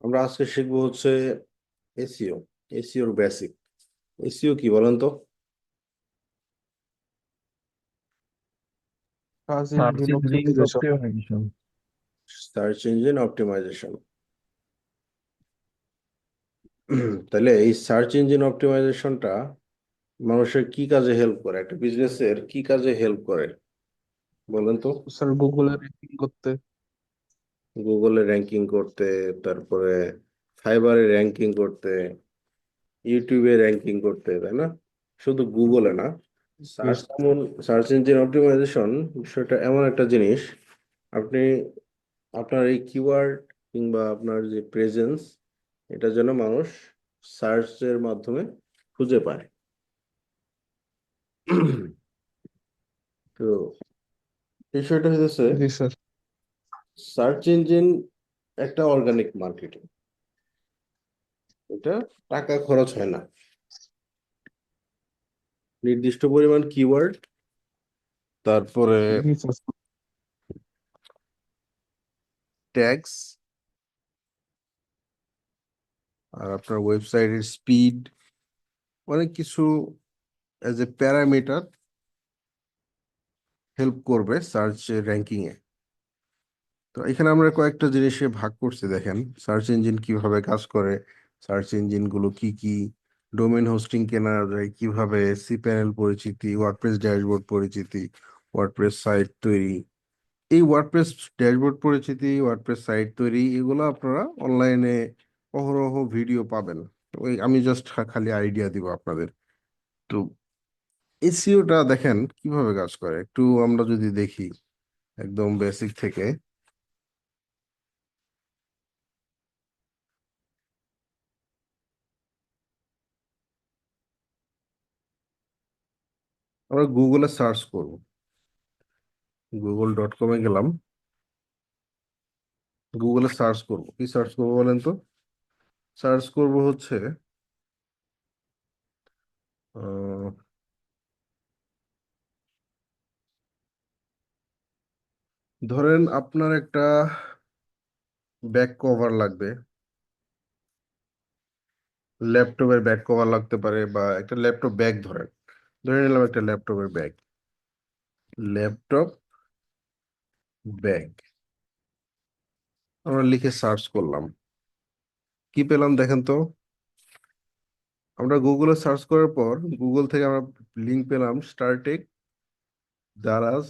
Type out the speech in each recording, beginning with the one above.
আমরা আজকে শিখবো হচ্ছে এসইও। এসইওর বেসিক। এসইও কি বলেন তো? Search search engine engine optimisation. Optimisation. Search engine optimisation. তাহলে এই সার্চ ইঞ্জিন অপটিমাইজেশনটা মানুষের কি কাজে হেল্প করে, একটা বিজনেসের কি কাজে হেল্প করে বলেন তো? স্যার গুগলে র্যাঙ্কিং করতে। গুগলে র্যাঙ্কিং করতে, তারপরে ফাইবারে র্যাঙ্কিং করতে, ইউটিউবে র্যাঙ্কিং করতে, তাই না? শুধু গুগলে না। Search Yes. Search engine optimisation বিষয়টা এমন একটা জিনিস, আপনি আপনার এই কিওয়ার্ড কিংবা আপনার যে প্রেজেন্স, এটা যেন মানুষ সার্চের মাধ্যমে খুঁজে পায়। তো বিষয়টা হচ্ছে জি স্যার। সার্চ ইঞ্জিন একটা অর্গানিক মার্কেটিং। এটা টাকা খরচ হয় না। নির্দিষ্ট পরিমাণ কিওয়ার্ড, তারপরে জি স্যার। ট্যাগস, আর আপনার ওয়েবসাইটের স্পিড, অনেক কিছু এজ এ প্যারামিটার হেল্প করবে সার্চ র্যাঙ্কিং এ। তো এখানে আমরা কয়েকটা জিনিসে ভাগ করছি, দেখেন সার্চ ইঞ্জিন কিভাবে কাজ করে, সার্চ ইঞ্জিন গুলো কি কি, ডোমেন হোস্টিং কেনা যায় কিভাবে, সিপ্যানেল পরিচিতি, ওয়ার্ডপ্রেস ড্যাশবোর্ড পরিচিতি, ওয়ার্ডপ্রেস সাইট তৈরি। এই ওয়ার্ডপ্রেস ড্যাশবোর্ড পরিচিতি, ওয়ার্ডপ্রেস সাইট তৈরি, এগুলো আপনারা অনলাইনে অহরহ ভিডিও পাবেন। ওই আমি জাস্ট খালি আইডিয়া দিব আপনাদের। তো এসইওটা দেখেন কিভাবে কাজ করে, একটু আমরা যদি দেখি একদম বেসিক থেকে। আমরা গুগলে সার্চ করব, google.com-এ গেলাম। গুগলে সার্চ করব, কি সার্চ করবো বলেন তো? সার্চ করব হচ্ছে আহ, ধরেন আপনার একটা ব্যাক কভার লাগবে, ল্যাপটপের ব্যাক কভার লাগতে পারে, বা একটা ল্যাপটপ ব্যাগ ধরেন, ধরে নিলাম একটা ল্যাপটপের ব্যাগ, ল্যাপটপ ব্যাগ। আমরা লিখে সার্চ করলাম, কি পেলাম দেখেন তো? আমরা গুগলে সার্চ করার পর গুগল থেকে আমরা লিঙ্ক পেলাম Star Tech, Daraz,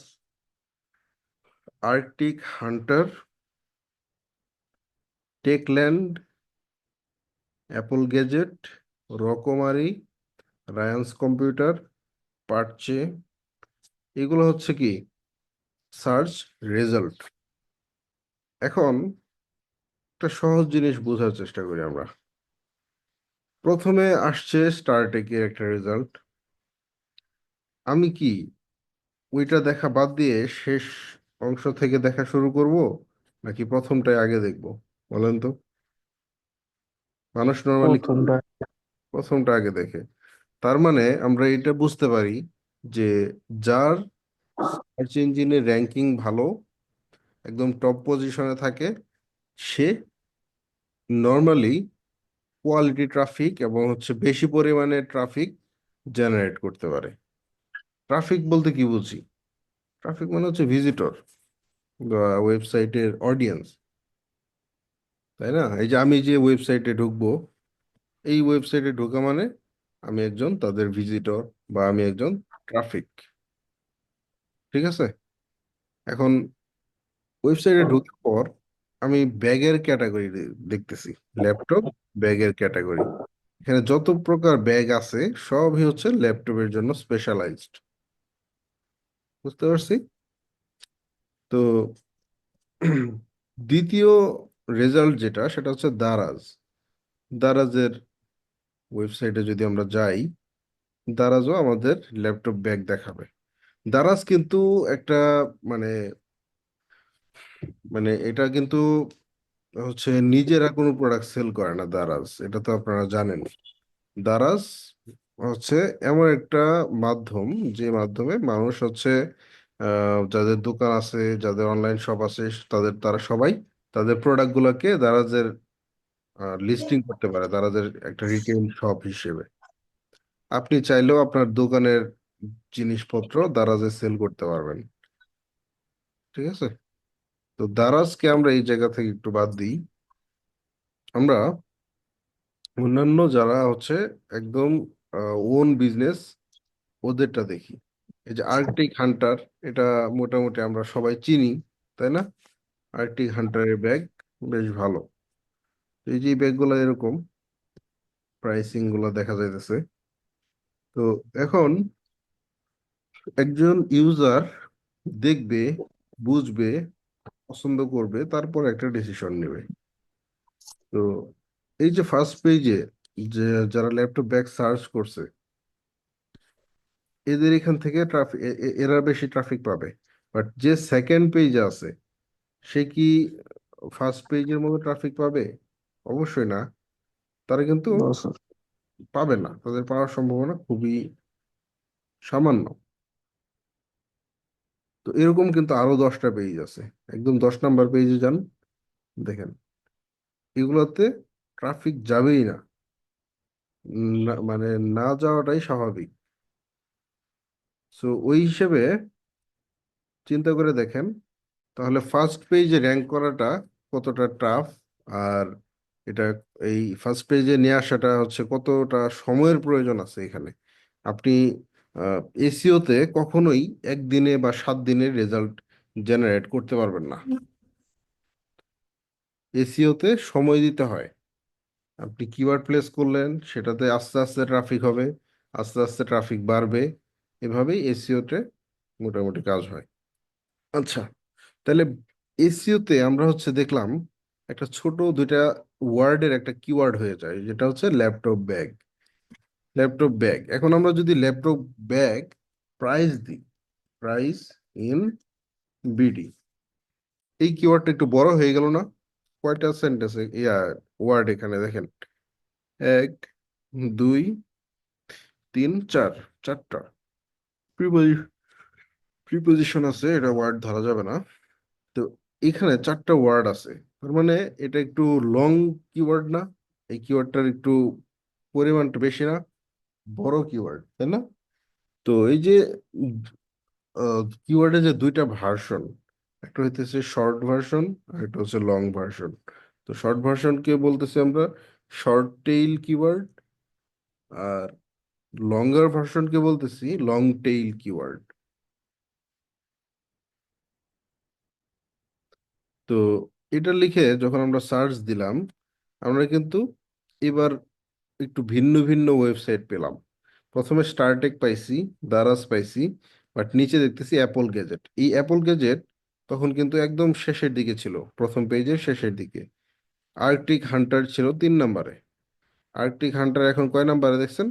Arctic Hunter, Techland, Apple gadget, রকমারি, রায়ান্স কম্পিউটার, পার্চে। এগুলো হচ্ছে কি সার্চ রেজাল্ট। এখন একটা সহজ জিনিস বোঝার চেষ্টা করি আমরা। প্রথমে আসছে স্টারটেকের একটা রেজাল্ট। আমি কি ওইটা দেখা বাদ দিয়ে শেষ অংশ থেকে দেখা শুরু করব, নাকি প্রথমটাই আগে দেখব বলেন তো? মানুষ নর্মালি প্রথমটা। প্রথমটা আগে দেখে। তার মানে আমরা এটা বুঝতে পারি যে যার সার্চ ইঞ্জিনের র্যাঙ্কিং ভালো, একদম টপ পজিশনে থাকে, সে নর্মালি কোয়ালিটি ট্রাফিক এবং হচ্ছে বেশি পরিমাণে ট্রাফিক জেনারেট করতে পারে। ট্রাফিক বলতে কি বুঝি? ট্রাফিক মানে হচ্ছে ভিজিটর বা ওয়েবসাইটের অডিয়েন্স, তাই না? এই যে আমি যে ওয়েবসাইটে ঢুকবো, এই ওয়েবসাইটে ঢোকা মানে আমি একজন তাদের ভিজিটর, বা আমি একজন ট্রাফিক। ঠিক আছে? এখন ওয়েবসাইটে ঢোকার পর আমি ব্যাগের ক্যাটাগরি দেখতেছি, ল্যাপটপ ব্যাগের ক্যাটাগরি। এখানে যত প্রকার ব্যাগ আছে সবই হচ্ছে ল্যাপটপের জন্য স্পেশালাইজড। বুঝতে পারছি? তো দ্বিতীয় রেজাল্ট যেটা, সেটা হচ্ছে দারাজ। দারাজের ওয়েবসাইটে যদি আমরা যাই, দারাজও আমাদের ল্যাপটপ ব্যাগ দেখাবে। দারাজ কিন্তু একটা মানে মানে এটা কিন্তু হচ্ছে নিজেরা কোনো প্রোডাক্ট সেল করে না দারাজ, এটা তো আপনারা জানেন। দারাজ হচ্ছে এমন একটা মাধ্যম, যে মাধ্যমে মানুষ হচ্ছে যাদের দোকান আছে, যাদের অনলাইন শপ আছে, তারা সবাই তাদের প্রোডাক্ট গুলোকে দারাজের লিস্টিং করতে পারে, দারাজের একটা রিটেল শপ হিসেবে। আপনি চাইলেও আপনার দোকানের জিনিসপত্র দারাজে সেল করতে পারবেন। ঠিক আছে? তো দারাজকে আমরা এই জায়গা থেকে একটু বাদ দিই। আমরা অন্যান্য যারা হচ্ছে একদম ওন বিজনেস, ওদেরটা দেখি। এই যে আর্কটিক হান্টার, এটা মোটামুটি আমরা সবাই চিনি, তাই না? আর্কটিক হান্টারের ব্যাগ বেশ ভালো। তো এই যে ব্যাগগুলো এরকম প্রাইসিং গুলো দেখা যাইতেছে। তো এখন একজন ইউজার দেখবে, বুঝবে, পছন্দ করবে, তারপর একটা ডিসিশন নেবে। তো এই যে ফার্স্ট পেজে যে যারা ল্যাপটপ ব্যাগ সার্চ করছে, এদের এখান থেকে ট্রাফিক, এরা বেশি ট্রাফিক পাবে। বাট যে সেকেন্ড পেজে আছে, সে কি ফার্স্ট পেজের মতো ট্রাফিক পাবে? অবশ্যই না। তারা কিন্তু না স্যার। পাবে না, তাদের পাওয়ার সম্ভাবনা খুবই সামান্য। তো এরকম কিন্তু আরো 10টা পেজ আছে। একদম 10 নাম্বার পেজে যান, দেখেন এগুলোতে ট্রাফিক যাবেই না। মানে না যাওয়াটাই স্বাভাবিক। সো ওই হিসেবে চিন্তা করে দেখেন, তাহলে ফার্স্ট পেজে র্যাঙ্ক করাটা কতটা টাফ। আর এটা, এই ফার্স্ট পেজে নিয়ে আসাটা হচ্ছে কতটা সময়ের প্রয়োজন আছে এখানে। আপনি এসিওতে কখনোই একদিনে বা 7 দিনের রেজাল্ট জেনারেট করতে পারবেন না। এসিওতে সময় দিতে হয়। আপনি কিওয়ার্ড প্লেস করলেন, সেটাতে আস্তে আস্তে ট্রাফিক হবে, আস্তে আস্তে ট্রাফিক বাড়বে। এভাবেই এসিওতে মোটামুটি কাজ হয়। আচ্ছা, তাহলে এসইওতে আমরা হচ্ছে দেখলাম একটা ছোট দুইটা ওয়ার্ডের একটা কিওয়ার্ড হয়ে যায়, যেটা হচ্ছে ল্যাপটপ ব্যাগ। ল্যাপটপ ব্যাগ, এখন আমরা যদি ল্যাপটপ ব্যাগ প্রাইস দিই, প্রাইস ইন বিডি, এই কিওয়ার্ডটা একটু বড় হয়ে গেল না? কয়টা সেন্টেন্স, ওয়ার্ড এখানে দেখেন, 1, 2, 3, 4, চারটা প্রিপোজিশন আছে, এটা ওয়ার্ড ধরা যাবে না। তো এখানে 4টা ওয়ার্ড আছে, তার মানে এটা একটু লং কিওয়ার্ড না? এই কিওয়ার্ডটার একটু পরিমাণটা বেশি না? বড় কিওয়ার্ড, তাই না? তো এই যে কিওয়ার্ডের যে দুইটা ভার্সন, একটা হইতেছে শর্ট ভার্সন আর একটা হচ্ছে লং ভার্সন। তো শর্ট ভার্সনকে বলতেছি আমরা শর্ট টেইল কিওয়ার্ড, আর লঙ্গার ভার্সনকে বলতেছি লং টেইল কিওয়ার্ড। তো এটা লিখে যখন আমরা সার্চ দিলাম, আমরা কিন্তু এবার একটু ভিন্ন ভিন্ন ওয়েবসাইট পেলাম। প্রথমে স্টারটেক পাইছি, দারাজ পাইছি, বাট নিচে দেখতেছি অ্যাপল গ্যাজেট। এই অ্যাপল গ্যাজেট তখন কিন্তু একদম শেষের দিকে ছিল, প্রথম পেজের শেষের দিকে। আর্কটিক হান্টার ছিল 3 নাম্বারে। আর্কটিক হান্টার এখন কয় নাম্বারে দেখছেন?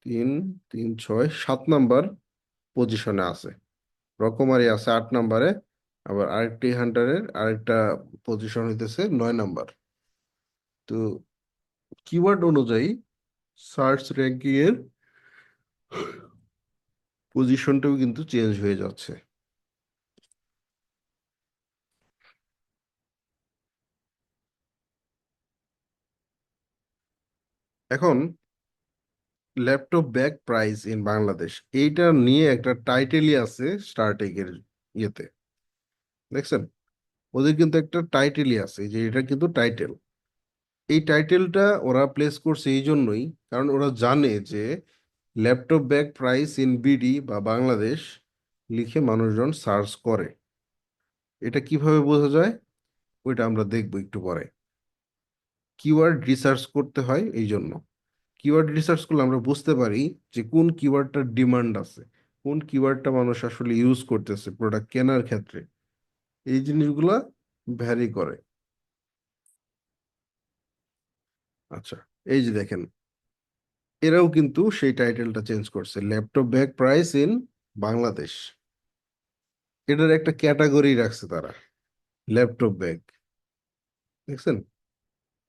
3, 3, 6, 7 নাম্বার পজিশনে আছে। রকমারি আছে 8 নাম্বারে। আবার আর্কটিক হান্টারের আরেকটা পজিশন হইতেছে 9 নাম্বার। তো কিওয়ার্ড অনুযায়ী সার্চ র্যাঙ্কিং এর পজিশনটাও কিন্তু চেঞ্জ হয়ে যাচ্ছে। এখন laptop bag price in Bangladesh, এইটা নিয়ে একটা টাইটেলই আছে স্টারটেকের ইয়েতে, দেখছেন? ওদের কিন্তু একটা টাইটেলই আছে, যে এটা কিন্তু টাইটেল। এই টাইটেলটা ওরা প্লেস করছে এই জন্যই, কারণ ওরা জানে যে laptop bag price in BD বা বাংলাদেশ লিখে মানুষজন সার্চ করে। এটা কিভাবে বোঝা যায় ওইটা আমরা দেখবো একটু পরে। কিওয়ার্ড রিসার্চ করতে হয় এই জন্য। কিওয়ার্ড রিসার্চ করলে আমরা বুঝতে পারি যে কোন কিওয়ার্ডটার ডিমান্ড আছে, কোন কিওয়ার্ডটা মানুষ আসলে ইউজ করতেছে প্রোডাক্ট কেনার ক্ষেত্রে। এই জিনিসগুলা ভ্যারি করে। আচ্ছা, এই যে দেখেন, এরাও কিন্তু সেই টাইটেলটা চেঞ্জ করছে, laptop bag price in Bangladesh. এটার একটা ক্যাটাগরি রাখছে তারা, ল্যাপটপ ব্যাগ। দেখছেন?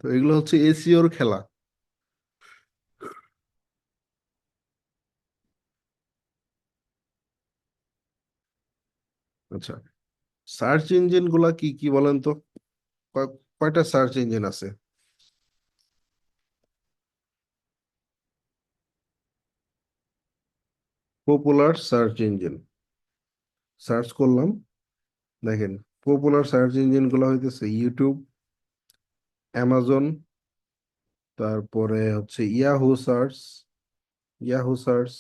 তো এগুলো হচ্ছে এসিওর খেলা। আচ্ছা, সার্চ ইঞ্জিন গুলা কি কি বলেন তো? কয়টা সার্চ ইঞ্জিন আছে? পপুলার সার্চ ইঞ্জিন সার্চ করলাম, দেখেন পপুলার সার্চ ইঞ্জিন গুলো হইতেছে ইউটিউব, অ্যামাজন, তারপরে হচ্ছে ইয়াহু সার্চ,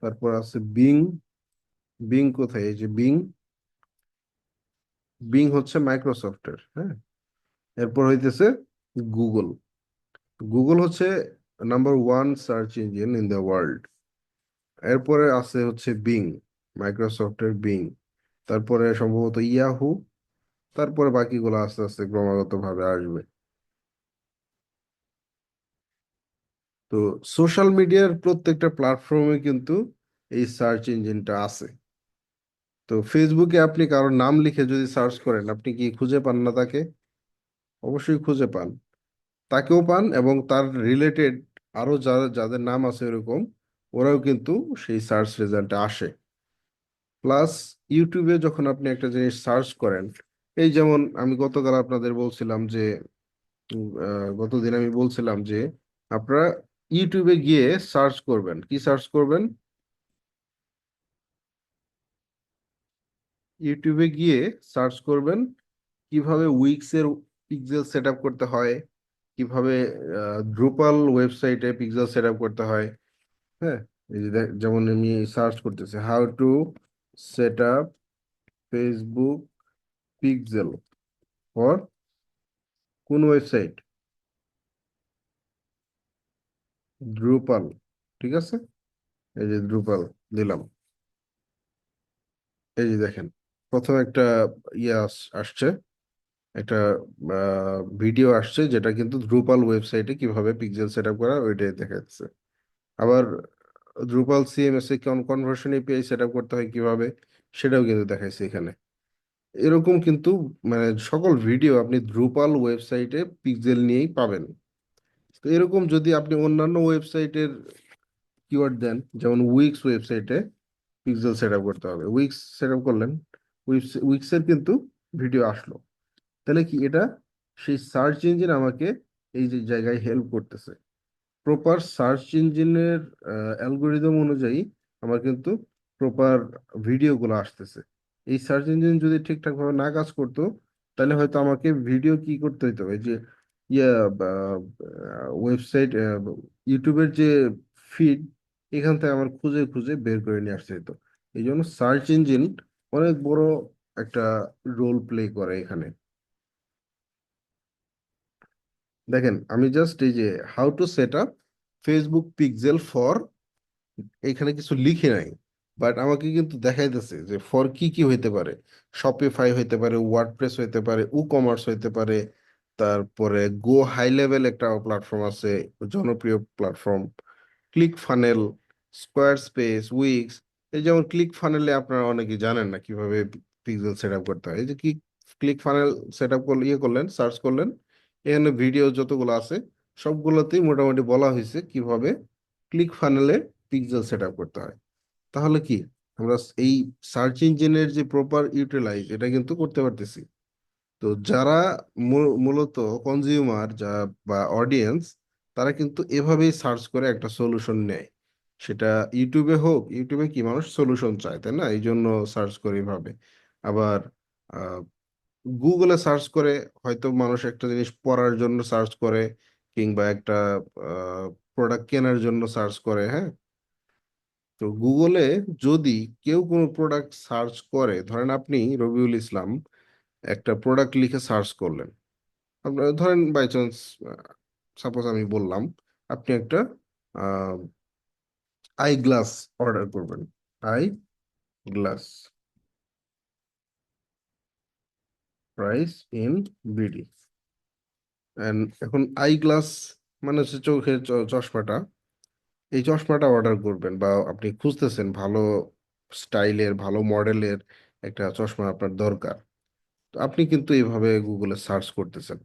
তারপর আছে বিং। বিং কোথায়? এই যে বিং, বিং হচ্ছে মাইক্রোসফটের, হ্যাঁ। এরপর হইতেছে গুগল। গুগল হচ্ছে number 1 search engine in the world. এরপরে আছে হচ্ছে বিং, মাইক্রোসফটের বিং। তারপরে সম্ভবত ইয়াহু। তারপরে বাকিগুলো আস্তে আস্তে ক্রমাগত ভাবে আসবে। তো সোশ্যাল মিডিয়ার প্রত্যেকটা প্ল্যাটফর্মে কিন্তু এই সার্চ ইঞ্জিনটা আছে। তো ফেসবুকে আপনি কারোর নাম লিখে যদি সার্চ করেন, আপনি কি খুঁজে পান না তাকে? অবশ্যই খুঁজে পান, তাকেও পান, এবং তার রিলেটেড আরো যাদের নাম আছে এরকম, ওরাও কিন্তু সেই সার্চ রেজাল্টে আসে। প্লাস ইউটিউবে যখন আপনি একটা জিনিস সার্চ করেন, এই যেমন আমি গতকাল আপনাদের বলছিলাম যে গতদিন আমি বলছিলাম যে আপনারা ইউটিউবে গিয়ে সার্চ করবেন, কি সার্চ করবেন? ইউটিউবে গিয়ে সার্চ করবেন কিভাবে উইক্স এর পিক্সেল সেট আপ করতে হয়, কিভাবে ড্রুপাল ওয়েবসাইটে পিক্সেল সেট আপ করতে হয়। হ্যাঁ, এই যে যেমন আমি সার্চ করতেছি how to set up Facebook pixel for কোন ওয়েবসাইট? ড্রুপাল। ঠিক আছে, এই যে ড্রুপাল দিলাম। এই যে দেখেন, প্রথম একটা আসছে, একটা ভিডিও আসছে যেটা কিন্তু ড্রুপাল ওয়েবসাইটে কিভাবে পিক্সেল সেট আপ করা ওইটাই দেখাচ্ছে। আবার ড্রুপাল সিএমএস এ কনভার্সন এপিআই সেট আপ করতে হয় কিভাবে, সেটাও কিন্তু দেখাইছে এখানে। এরকম কিন্তু মানে সকল ভিডিও আপনি ড্রুপাল ওয়েবসাইটে পিক্সেল নিয়েই পাবেন। তো এরকম যদি আপনি অন্যান্য ওয়েবসাইটের কিওয়ার্ড দেন, যেমন উইক্স ওয়েবসাইটে পিক্সেল সেট আপ করতে হবে, উইক্স সেট আপ করলেন, উইক্সের কিন্তু ভিডিও আসলো। তাহলে কি এটা সেই সার্চ ইঞ্জিন আমাকে এই যে জায়গায় হেল্প করতেছে। প্রপার সার্চ ইঞ্জিনের অ্যালগোরিদম অনুযায়ী আমার কিন্তু প্রপার ভিডিওগুলো আসতেছে। এই সার্চ ইঞ্জিন যদি ঠিকঠাক ভাবে না কাজ করতো, তাহলে হয়তো আমাকে ভিডিও কি করতে হইতো, এই যে ইয়া ওয়েবসাইট, ইউটিউবের যে ফিড, এখান থেকে আমার খুঁজে খুঁজে বের করে নিয়ে আসতে হতো। এই জন্য সার্চ ইঞ্জিন অনেক বড় একটা রোল প্লে করে এখানে। দেখেন আমি জাস্ট এই যে how to set up Facebook pixel for, এখানে কিছু লিখে নাই, বাট আমাকে কিন্তু দেখাইতেছে যে ফর কি কি হইতে পারে। শপিফাই হইতে পারে, ওয়ার্ডপ্রেস হইতে পারে, ই কমার্স হইতে পারে, তারপরে গো হাই লেভেল একটা প্ল্যাটফর্ম আছে, জনপ্রিয় platform, click funnel, square space, weeks. এই যেমন ক্লিক ফানেলে আপনারা অনেকে জানেন না কিভাবে পিক্সেল সেট আপ করতে হয়। এই যে কি ক্লিক ফানেল সেট আপ করলে ইয়ে করলেন, সার্চ করলেন, এখানে ভিডিও যতগুলো আছে সবগুলোতেই মোটামুটি বলা হয়েছে কিভাবে ক্লিক ফানেলে পিক্সেল সেট আপ করতে হয়। তাহলে কি আমরা এই সার্চ ইঞ্জিনের যে প্রপার ইউটিলাইজ এটা কিন্তু করতে পারতেছি। তো যারা মূলত কনজিউমার যা বা অডিয়েন্স, তারা কিন্তু এভাবেই সার্চ করে একটা সলিউশন নেয়। সেটা ইউটিউবে হোক, ইউটিউবে কি মানুষ সলিউশন চায়, তাই না? এই জন্য সার্চ করে এভাবে। আবার গুগলে সার্চ করে হয়তো মানুষ একটা জিনিস পড়ার জন্য সার্চ করে, কিংবা একটা প্রোডাক্ট কেনার জন্য সার্চ করে, হ্যাঁ। তো গুগলে যদি কেউ কোনো প্রোডাক্ট সার্চ করে, ধরেন আপনি রবিউল ইসলাম একটা প্রোডাক্ট লিখে সার্চ করলেন, আপনার ধরেন বাই চান্স, সাপোজ আমি বললাম আপনি একটা আই গ্লাস অর্ডার করবেন, I glass, price in BD. এখন আই গ্লাস মানে হচ্ছে চোখের চশমাটা, এই চশমাটা অর্ডার করবেন, বা আপনি খুঁজতেছেন ভালো স্টাইলের ভালো মডেলের একটা চশমা আপনার দরকার। তো আপনি কিন্তু এইভাবে গুগলে সার্চ করতেছেন।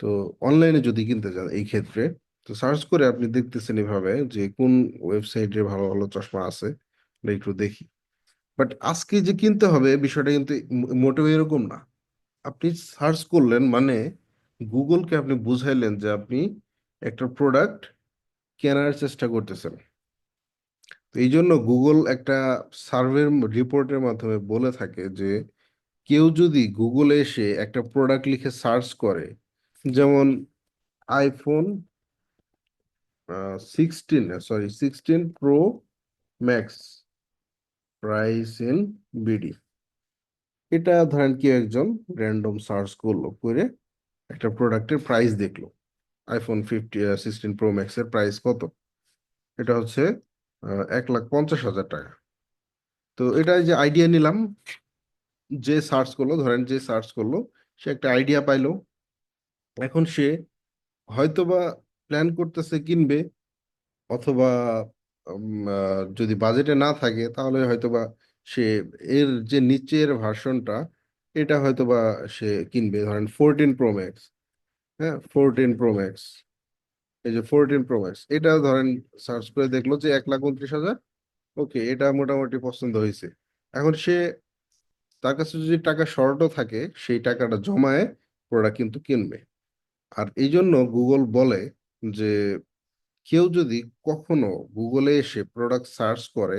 তো অনলাইনে যদি কিনতে যান এই ক্ষেত্রে, তো সার্চ করে আপনি দেখতেছেন এভাবে যে কোন ওয়েবসাইটে ভালো ভালো চশমা আছে, এটা একটু দেখি। বাট আজকে যে কিনতে হবে বিষয়টা কিন্তু মোটেও এরকম না। আপনি সার্চ করলেন মানে গুগলকে আপনি বুঝাইলেন যে আপনি একটা প্রোডাক্ট কেনার চেষ্টা করতেছেন। তো এই জন্য গুগল একটা সার্ভে রিপোর্টের মাধ্যমে বলে থাকে যে কেউ যদি গুগলে এসে একটা প্রোডাক্ট লিখে সার্চ করে, যেমন iPhone 16 pro max price in BD, এটা ধরেন কি একজন র্যান্ডম সার্চ করলো করে একটা প্রোডাক্টের প্রাইস দেখলো, আইফোন 16 প্রো ম্যাক্স এর প্রাইস কত, এটা হচ্ছে 1,50,000 টাকা। তো এটা যে আইডিয়া নিলাম, যে সার্চ করলো, ধরেন যে সার্চ করলো সে একটা আইডিয়া পাইলো। এখন সে হয়তোবা প্ল্যান করতেছে কিনবে, অথবা যদি বাজেটে না থাকে তাহলে হয়তোবা সে এর যে নিচের ভার্সনটা এটা হয়তোবা সে কিনবে, ধরেন 14 প্রো ম্যাক্স। হ্যাঁ, 14 প্রো ম্যাক্স, এই যে 14 প্রো ম্যাক্স এটা ধরেন সার্চ করে দেখলো যে 1,29,000। ওকে, এটা মোটামুটি পছন্দ হয়েছে। এখন সে, তার কাছে যদি টাকা শর্টও থাকে সেই টাকাটা জমায়ে প্রোডাক্ট কিন্তু কিনবে। আর এই জন্য গুগল বলে যে কেউ যদি কখনো গুগলে এসে প্রোডাক্ট সার্চ করে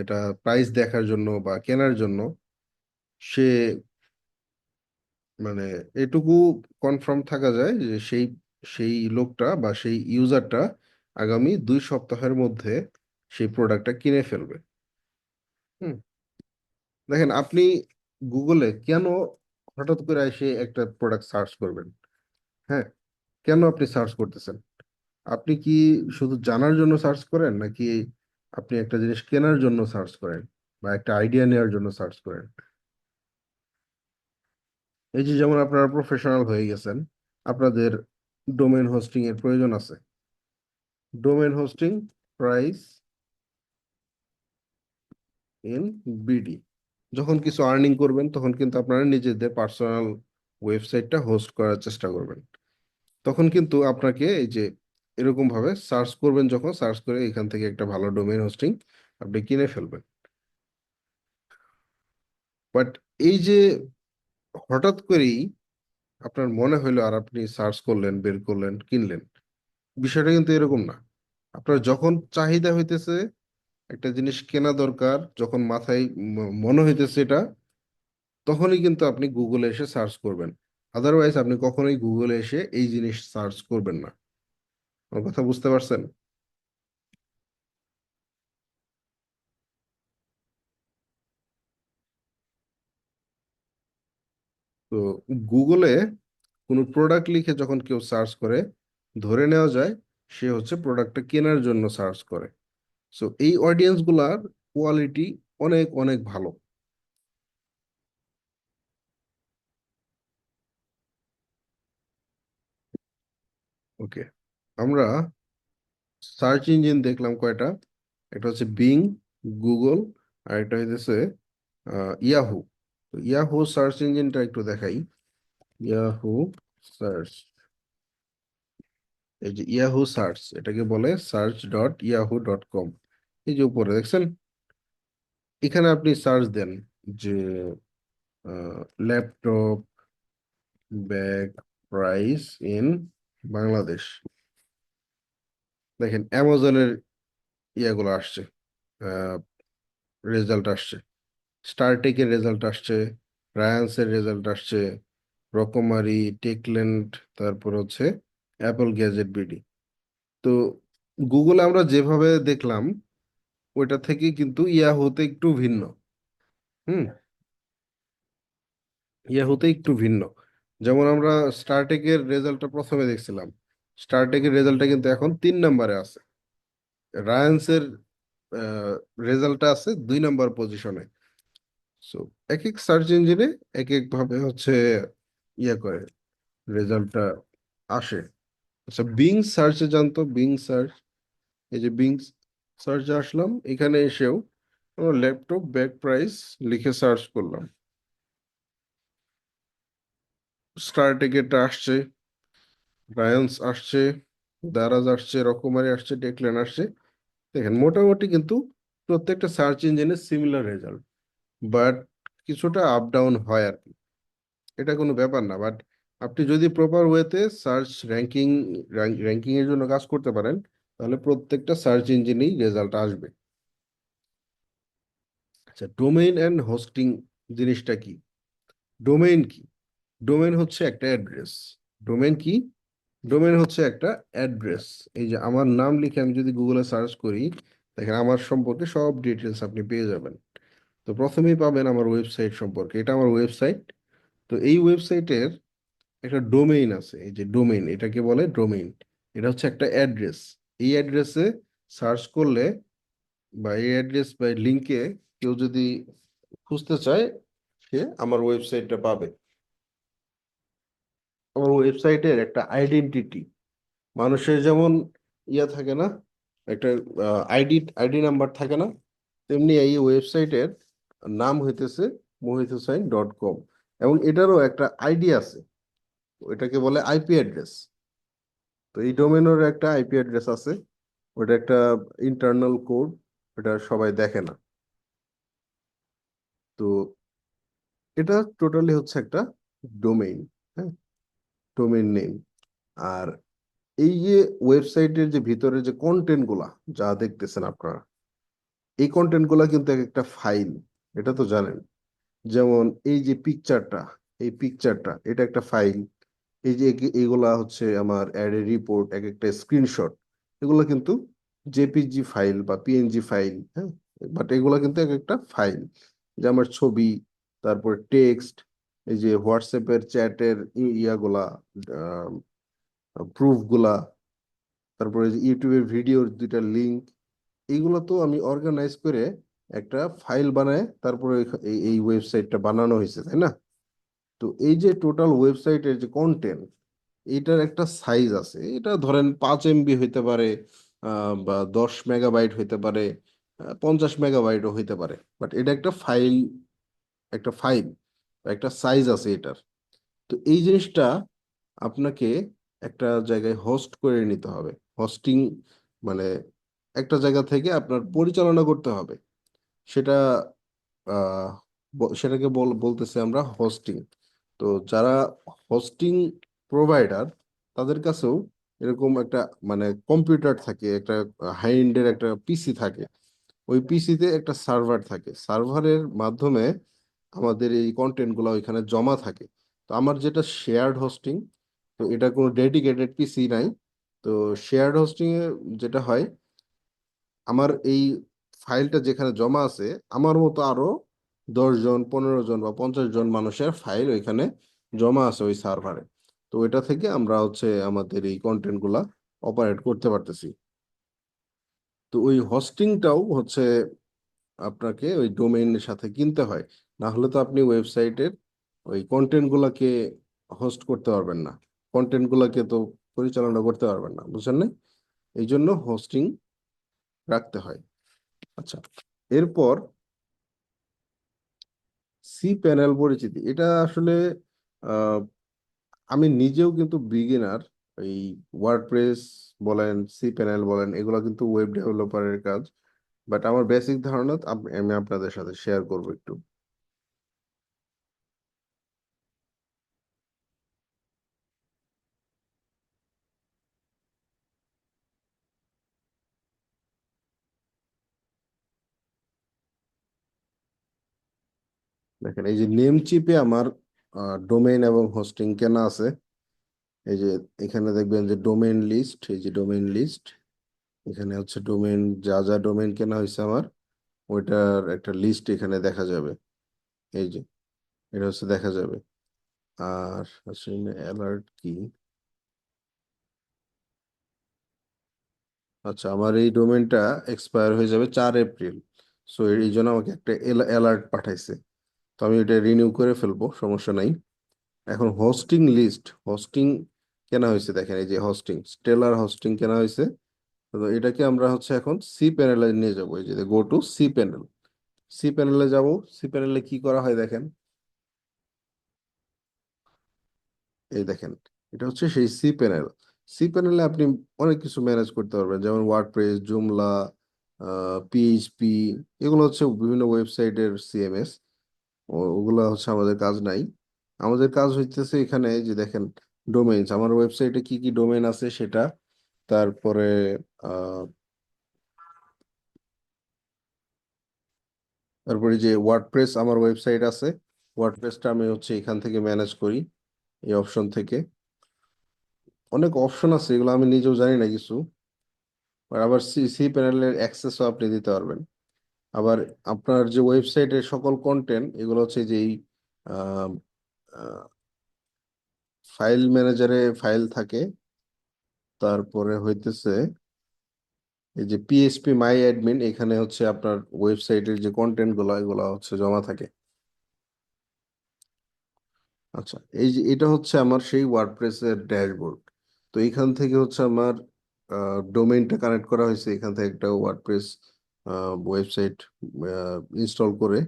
এটা প্রাইস দেখার জন্য বা কেনার জন্য, সে মানে এটুকু কনফার্ম থাকা যায় যে সেই সেই লোকটা বা সেই ইউজারটা আগামী 2 সপ্তাহের মধ্যে সেই প্রোডাক্টটা কিনে ফেলবে। হুম। দেখেন আপনি গুগলে কেন হঠাৎ করে এসে একটা প্রোডাক্ট সার্চ করবেন? হ্যাঁ, কেন আপনি সার্চ করতেছেন? আপনি কি শুধু জানার জন্য সার্চ করেন, নাকি আপনি একটা জিনিস কেনার জন্য সার্চ করেন, বা একটা আইডিয়া নেওয়ার জন্য সার্চ করেন? এই যে যেমন আপনারা প্রফেশনাল হয়ে গেছেন, আপনাদের ডোমেন হোস্টিং এর প্রয়োজন আছে। Domain hosting price in BD, যখন কিছু আর্নিং করবেন তখন কিন্তু আপনারা নিজেদের পার্সোনাল ওয়েবসাইটটা হোস্ট করার চেষ্টা করবেন। তখন কিন্তু আপনাকে এই যে এরকম ভাবে সার্চ করবেন, যখন সার্চ করে এখান থেকে একটা ভালো ডোমেইন হোস্টিং আপনি কিনে ফেলবেন। বাট এই যে হঠাৎ করেই আপনার মনে হইলো আর আপনি সার্চ করলেন, বের করলেন, কিনলেন, বিষয়টা কিন্তু এরকম না। আপনার যখন চাহিদা হইতেছে, একটা জিনিস কেনা দরকার, যখন মাথায় মনে হইতেছে এটা, তখনই কিন্তু আপনি গুগলে এসে সার্চ করবেন। আদারওয়াইজ আপনি কখনোই গুগলে এসে এই জিনিস সার্চ করবেন না। আমার কথা বুঝতে পারছেন? তো গুগলে কোনো প্রোডাক্ট লিখে যখন কেউ সার্চ করে, ধরে নেওয়া যায় সে হচ্ছে প্রোডাক্টটা কেনার জন্য সার্চ করে। সো এই অডিয়েন্স গুলার কোয়ালিটি অনেক অনেক ভালো। ওকে, আমরা সার্চ ইঞ্জিন দেখলাম কয়টা, একটা হচ্ছে বিং, গুগল, আর একটা হইতেছে ইয়াহু। ইয়াহু সার্চ ইঞ্জিনটা একটু দেখাই। ইয়াহু সার্চ, এই যে ইয়াহু সার্চ, এটাকে বলে search.yahoo.com। এই যে উপরে দেখছেন, এখানে আপনি সার্চ দেন যে laptop bag price in Bangladesh, দেখেন অ্যামাজনের ইয়াগুলো আসছে, রেজাল্ট আসছে, স্টারটেকের রেজাল্ট আসছে, রায়ান্সের রেজাল্ট আসছে, রকমারি, টেকল্যান্ড, তারপর হচ্ছে অ্যাপল গ্যাজেট বিডি। তো গুগলে আমরা যেভাবে দেখলাম ওইটা থেকে কিন্তু ইয়াহুতে একটু ভিন্ন। হুম, ইয়াহুতে একটু ভিন্ন। যেমন আমরা স্টারটেকের রেজাল্টটা প্রথমে দেখছিলাম, স্টারটেকের রেজাল্টটা কিন্তু এখন 3 নম্বরে আছে। রায়ান্সের রেজাল্টটা আছে 2 নম্বর পজিশনে। সো এক এক সার্চ ইঞ্জিনে এক এক ভাবে হচ্ছে ইয়ে করে, রেজাল্টটা আসে। আচ্ছা, বিং সার্চে জানতো, বিং সার্চ, এই যে বিং সার্চে আসলাম, এখানে এসেও আমরা ল্যাপটপ ব্যাগ প্রাইস লিখে সার্চ করলাম, স্টার টিকেটটা আসছে, রায়ান্স আসছে, দারাজ আসছে, রকমারি আসছে, ডেকল্যান্ড আসছে। দেখেন মোটামুটি কিন্তু প্রত্যেকটা সার্চ ইঞ্জিনে সিমিলার রেজাল্ট, বাট কিছুটা আপ ডাউন হয় আর কি। এটা কোনো ব্যাপার না, বাট আপনি যদি প্রপার ওয়েতে সার্চ র্যাঙ্কিং এর জন্য কাজ করতে পারেন, তাহলে প্রত্যেকটা সার্চ ইঞ্জিনেই রেজাল্ট আসবে। আচ্ছা, ডোমেইন অ্যান্ড হোস্টিং জিনিসটা কি? ডোমেইন কি? ডোমেইন হচ্ছে একটা অ্যাড্রেস। ডোমেইন কি? ডোমেইন হচ্ছে একটা অ্যাড্রেস। এই যে আমার নাম লিখে আমি যদি গুগলে সার্চ করি, দেখেন আমার সম্পর্কে সব ডিটেলস আপনি পেয়ে যাবেন। তো প্রথমেই পাবেন আমার ওয়েবসাইট সম্পর্কে, এটা আমার ওয়েবসাইট। তো এই ওয়েবসাইটের একটা ডোমেইন আছে, এই যে ডোমেইন, এটাকে বলে ডোমেইন। এটা হচ্ছে একটা অ্যাড্রেস। এই অ্যাড্রেসে সার্চ করলে বা এই অ্যাড্রেস বা লিঙ্কে কেউ যদি খুঁজতে চায়, সে আমার ওয়েবসাইটটা পাবে। আমার ওয়েবসাইটের একটা আইডেন্টিটি, মানুষের যেমন ইয়া থাকে না, একটা আইডি নাম্বার থাকে না, তেমনি এই ওয়েবসাইটের নাম হইতেছে mohit-hossain.com, এবং এটারও একটা আইডি আছে, এটাকে বলে আইপি অ্যাড্রেস। তো এই ডোমেনের একটা আইপি অ্যাড্রেস আছে, ওটা একটা ইন্টারনাল কোড, এটা সবাই দেখে না। তো এটা টোটালি হচ্ছে একটা ডোমেইন। হ্যাঁ, ডোমেইন নেম। আর এই যে ওয়েবসাইটের যে ভিতরে যে কন্টেন্ট গুলা যা দেখতেছেন আপনারা, এই কন্টেন্ট গুলা কিন্তু এক একটা ফাইল, এটা তো জানেন। যেমন এই যে পিকচারটা, এই পিকচারটা এটা একটা ফাইল। এই যে এগুলা হচ্ছে আমার অ্যাড রিপোর্ট, এক একটা স্ক্রিনশট, এগুলো কিন্তু জেপিজি ফাইল বা পিএনজি ফাইল। হ্যাঁ, বাট এগুলা কিন্তু এক একটা ফাইল। যে আমার ছবি, তারপর টেক্সট, এই যে হোয়াটসঅ্যাপের চ্যাটের ইয়াগুলা, প্রুফ গুলা, তারপরে যে ইউটিউবের ভিডিওর দুইটা লিঙ্ক, এইগুলো তো আমি অর্গানাইজ করে একটা ফাইল বানায় তারপরে এই ওয়েবসাইটটা বানানো হয়েছে, তাই না? তো এই যে টোটাল ওয়েবসাইটের যে কন্টেন্ট, এটার একটা সাইজ আছে। এটা ধরেন 5 MB হইতে পারে, বা 10 মেগাবাইট হইতে পারে, 50 মেগাবাইটও হইতে পারে। বাট এটা একটা ফাইল, একটা ফাইল, একটা সাইজ আছে এটার। তো এই জিনিসটা আপনাকে একটা জায়গায় হোস্ট করে নিতে হবে। হোস্টিং মানে একটা জায়গা থেকে আপনার পরিচালনা করতে হবে সেটা। আহ সেটাকে বলতেছে আমরা হোস্টিং। তো যারা হোস্টিং প্রোভাইডার, তাদের কাছেও এরকম একটা মানে কম্পিউটার থাকে, একটা হাই এন্ডের একটা পিসি থাকে। ওই পিসিতে একটা সার্ভার থাকে, সার্ভারের মাধ্যমে আমাদের এই কন্টেন্ট গুলো ওইখানে জমা থাকে। তো আমার যেটা শেয়ার্ড হোস্টিং, তো এটা কোনো ডেডিকেটেড পিসি নাই। তো শেয়ার্ড হোস্টিং এ যেটা হয়, আমার এই ফাইলটা যেখানে জমা আছে, আমার মতো আরো 10 জন, 15 জন বা 50 জন মানুষের ফাইল ওইখানে জমা আছে ওই সার্ভারে। তো ওইটা থেকে আমরা হচ্ছে আমাদের এই কন্টেন্ট গুলা অপারেট করতে পারতেছি। তো ওই হোস্টিংটাও হচ্ছে আপনাকে ওই ডোমেইনের সাথে কিনতে হয়, না হলে তো আপনি ওয়েবসাইটের ওই কন্টেন্ট গুলাকে হোস্ট করতে পারবেন না, কন্টেন্ট গুলাকে তো পরিচালনা করতে পারবেন না, বুঝছেন না? এই জন্য হোস্টিং রাখতে হয়। আচ্ছা, এরপর সি প্যানেল পরিচিতি, এটা আসলে আহ, আমি নিজেও কিন্তু বিগিনার। এই ওয়ার্ডপ্রেস বলেন, সি প্যানেল বলেন, এগুলো কিন্তু ওয়েব ডেভেলপারের কাজ। বাট আমার বেসিক ধারণা আমি আপনাদের সাথে শেয়ার করব একটু। দেখেন, এই যে নেম চিপে আমার ডোমেইন এবং হোস্টিং কেনা আছে। এই যে এখানে দেখবেন যে ডোমেইন লিস্ট, এই যে ডোমেইন লিস্ট, এখানে হচ্ছে ডোমেইন, যা যা ডোমেইন কেনা হয়েছে আমার, ওইটার একটা লিস্ট এখানে দেখা যাবে। এই যে এটা হচ্ছে দেখা যাবে। আর আসলে অ্যালার্ট কি? আচ্ছা, আমার এই ডোমেনটা এক্সপায়ার হয়ে যাবে 4 এপ্রিল। সো এই জন্য আমাকে একটা অ্যালার্ট পাঠাইছে। তো আমি এটা রিনিউ করে ফেলবো, সমস্যা নাই। এখন হোস্টিং লিস্ট, হোস্টিং কেনা হয়েছে, দেখেন এই যে হোস্টিং, স্টেলার হোস্টিং কেনা হয়েছে। তো এটাকে আমরা হচ্ছে এখন সি প্যানেলে নিয়ে যাবো। এই যে go to C panel, C প্যানেলে যাব। সি প্যানেলে কি করা হয় দেখেন, এই দেখেন, এটা হচ্ছে সেই সি প্যানেল। সি প্যানেলে আপনি অনেক কিছু ম্যানেজ করতে পারবেন, যেমন ওয়ার্ডপ্রেস, জুমলা, পিএইচপি, এগুলো হচ্ছে বিভিন্ন ওয়েবসাইটের সিএমএস। ওগুলা হচ্ছে আমাদের কাজ নাই। আমাদের কাজ হইতেছে এখানে যে দেখেন, ডোমেইনস, আমার ওয়েবসাইটে কি কি ডোমেইন আছে সেটা, তারপরে আহ তারপরে যে ওয়ার্ডপ্রেস আমার ওয়েবসাইট আছে, ওয়ার্ডপ্রেসটা আমি হচ্ছে এখান থেকে ম্যানেজ করি, এই অপশন থেকে। অনেক অপশন আছে, এগুলো আমি নিজেও জানি না কিছু। আর আবার সি সি প্যানেলের অ্যাক্সেসও আপনি দিতে পারবেন। আবার আপনার যে ওয়েবসাইটের সকল কন্টেন্ট, এগুলো হচ্ছে যে এই ফাইল ম্যানেজারে ফাইল থাকে, তারপরে হইতেছে এই যে পিএইচপি মাই অ্যাডমিন, এখানে হচ্ছে আপনার ওয়েবসাইটের যে কন্টেন্ট গুলো এগুলো হচ্ছে জমা থাকে। আচ্ছা, এই যে এটা হচ্ছে আমার সেই ওয়ার্ডপ্রেসের ড্যাশবোর্ড। তো এখান থেকে হচ্ছে আমার ডোমেইনটা কানেক্ট করা হয়েছে, এখান থেকে একটা ওয়ার্ডপ্রেস ওয়েবসাইট ইনস্টল করে,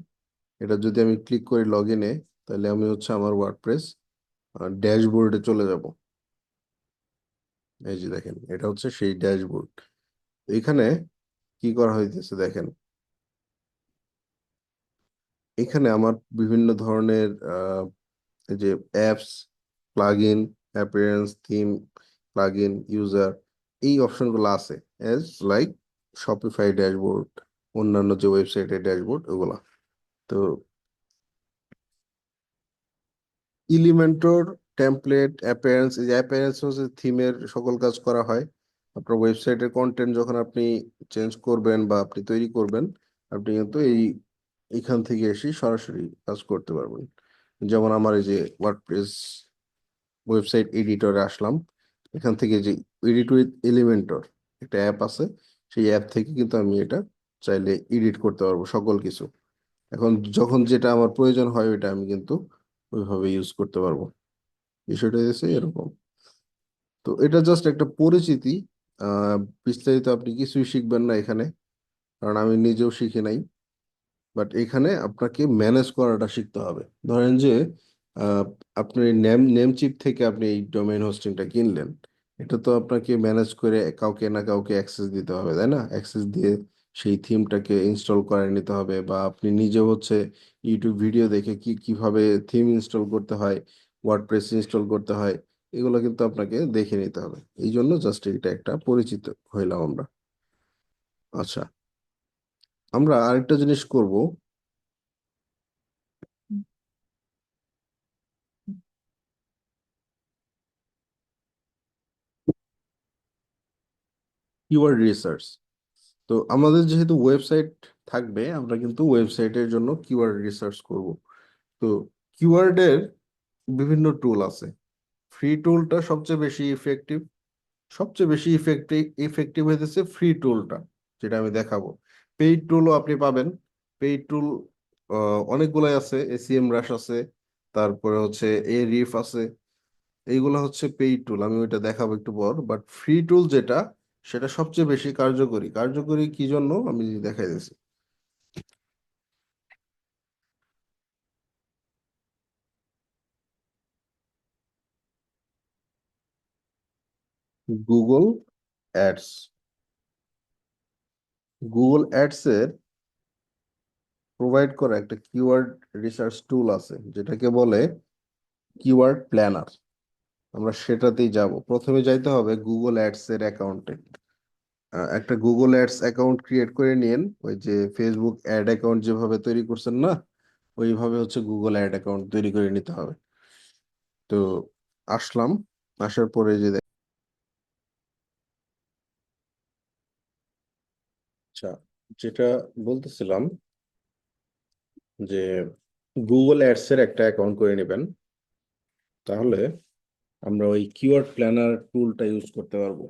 এটা যদি আমি ক্লিক করি লগ ইনে, তাহলে আমি হচ্ছে আমার ওয়ার্ডপ্রেস ড্যাশবোর্ডে চলে যাব। এই যে দেখেন, এটা হচ্ছে সেই ড্যাশবোর্ড। এখানে কি করা হইতেছে দেখেন, এখানে আমার বিভিন্ন ধরনের এই যে apps, plugin, appearance, theme, plugin, user, এই অপশনগুলো আছে, এজ লাইক শপিফাই ড্যাশবোর্ড, অন্যান্য যে ওয়েবসাইটের ড্যাশবোর্ড ওগুলা। তো ইলিমেন্টর, টেমপ্লেট, অ্যাপিয়ারেন্স, এই যে অ্যাপিয়ারেন্স হচ্ছে থিমের সকল কাজ করা হয়। আপনার ওয়েবসাইটের কন্টেন্ট যখন আপনি চেঞ্জ করবেন বা আপনি তৈরি করবেন, আপনি কিন্তু এইখান থেকে এসে সরাসরি কাজ করতে পারবেন। যেমন আমার এই যে ওয়ার্ডপ্রেস ওয়েবসাইট এডিটরে আসলাম, এখান থেকে যে এডিট উইথ এলিমেন্টর একটা অ্যাপ আছে, সেই অ্যাপ থেকে কিন্তু আমি এটা চাইলে এডিট করতে পারবো সকল কিছু। এখন যখন যেটা আমার প্রয়োজন হয় ওইটা আমি কিন্তু ওইভাবে ইউজ করতে পারবো। বিষয়টা হচ্ছে এরকম। তো এটা জাস্ট একটা পরিচিতি। আহ বিস্তারিত আপনি কিছুই শিখবেন না এখানে, কারণ আমি নিজেও শিখি নাই। বাট এখানে আপনাকে ম্যানেজ করাটা শিখতে হবে। ধরেন যে আহ, আপনি নেম চিপ থেকে আপনি এই ডোমেইন হোস্টিংটা কিনলেন, এটা তো আপনাকে ম্যানেজ করে কাউকে না কাউকে অ্যাক্সেস দিতে হবে, তাই না? অ্যাক্সেস দিয়ে সেই থিমটাকে ইনস্টল করে নিতে হবে, বা আপনি নিজে হচ্ছে ইউটিউব ভিডিও দেখে কিভাবে থিম ইনস্টল করতে হয়, ওয়ার্ডপ্রেস ইনস্টল করতে হয়, এগুলো কিন্তু আপনাকে দেখে নিতে হবে। এই জন্য জাস্ট এটা একটা পরিচিত হইলাম আমরা। আচ্ছা, আমরা আরেকটা জিনিস করব, কিওয়ার্ড রিসার্চ। তো আমাদের যেহেতু ওয়েবসাইট থাকবে, আমরা কিন্তু ওয়েবসাইটের জন্য কিওয়ার্ড রিসার্চ করব। তো কিওয়ার্ডের বিভিন্ন টুল আছে। ফ্রি টুলটা সবচেয়ে বেশি ইফেক্টিভ, সবচেয়ে বেশি ইফেক্টিভ ইফেক্টিভ হইতেছে ফ্রি টুলটা, যেটা আমি দেখাবো। পেইড টুলও আপনি পাবেন। পেইড টুল অনেকগুলাই আছে, এসিএম রাশ আছে, তারপরে হচ্ছে এ রিফ আছে। এইগুলো হচ্ছে পেইড টুল, আমি ওইটা দেখাবো একটু পর। বাট ফ্রি টুল যেটা, সেটা সবচেয়ে বেশি কার্যকরী। কার্যকরী কি জন্য আমি দেখাই দিচ্ছি। গুগল অ্যাডস, গুগল অ্যাডস এর প্রোভাইড করা একটা কিওয়ার্ড রিসার্চ টুল আছে, যেটাকে বলে কিওয়ার্ড প্ল্যানার। আমরা সেটাতেই যাব। প্রথমে যাইতে হবে গুগল অ্যাডস এর অ্যাকাউন্টে। একটা গুগল অ্যাডস অ্যাকাউন্ট ক্রিয়েট করে নিন, ওই যে ফেসবুক অ্যাড অ্যাকাউন্ট যেভাবে তৈরি করছেন না, ওইভাবে হচ্ছে গুগল অ্যাড অ্যাকাউন্ট তৈরি করে নিতে হবে। তো আসলাম, আসার পরে যে আচ্ছা, যেটা বলতেছিলাম যে গুগল অ্যাডস এর একটা অ্যাকাউন্ট করে নেবেন, তাহলে আমরা ওই কিওয়ার্ড প্ল্যানার টুলটা ইউজ করতে পারবো।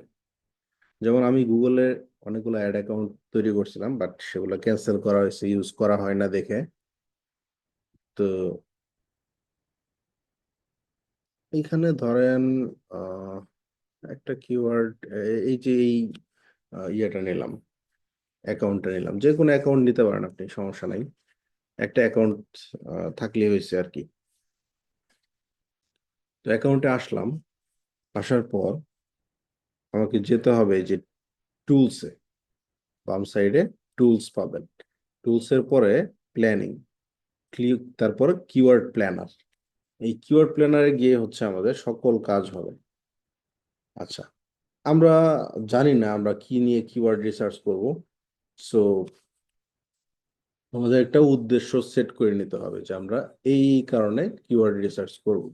যেমন আমি গুগলে অনেকগুলো অ্যাড অ্যাকাউন্ট তৈরি করছিলাম, বাট সেগুলো ক্যান্সেল করা হয়েছে, ইউজ করা হয় না দেখে। তো এইখানে ধরেন আহ, একটা কিওয়ার্ড, এই যে এই ইয়েটা নিলাম, অ্যাকাউন্টটা নিলাম, যে কোনো অ্যাকাউন্ট নিতে পারেন আপনি, সমস্যা নাই। একটা অ্যাকাউন্ট থাকলেই হয়েছে আর কি। তো অ্যাকাউন্টে আসলাম, আসার পর আমাকে যেতে হবে এই যে টুলসে। বাম সাইডে টুলস পাবেন, টুলস এর পরে প্ল্যানিং, তারপর কিওয়ার্ড প্ল্যানার। এই কিওয়ার্ড প্ল্যানারে গিয়ে হচ্ছে আমাদের সকল কাজ হবে। আচ্ছা, আমরা জানি না আমরা কি নিয়ে কিওয়ার্ড রিসার্চ করব। সো আমাদের একটা উদ্দেশ্য সেট করে নিতে হবে যে আমরা এই কারণে কিওয়ার্ড রিসার্চ করব।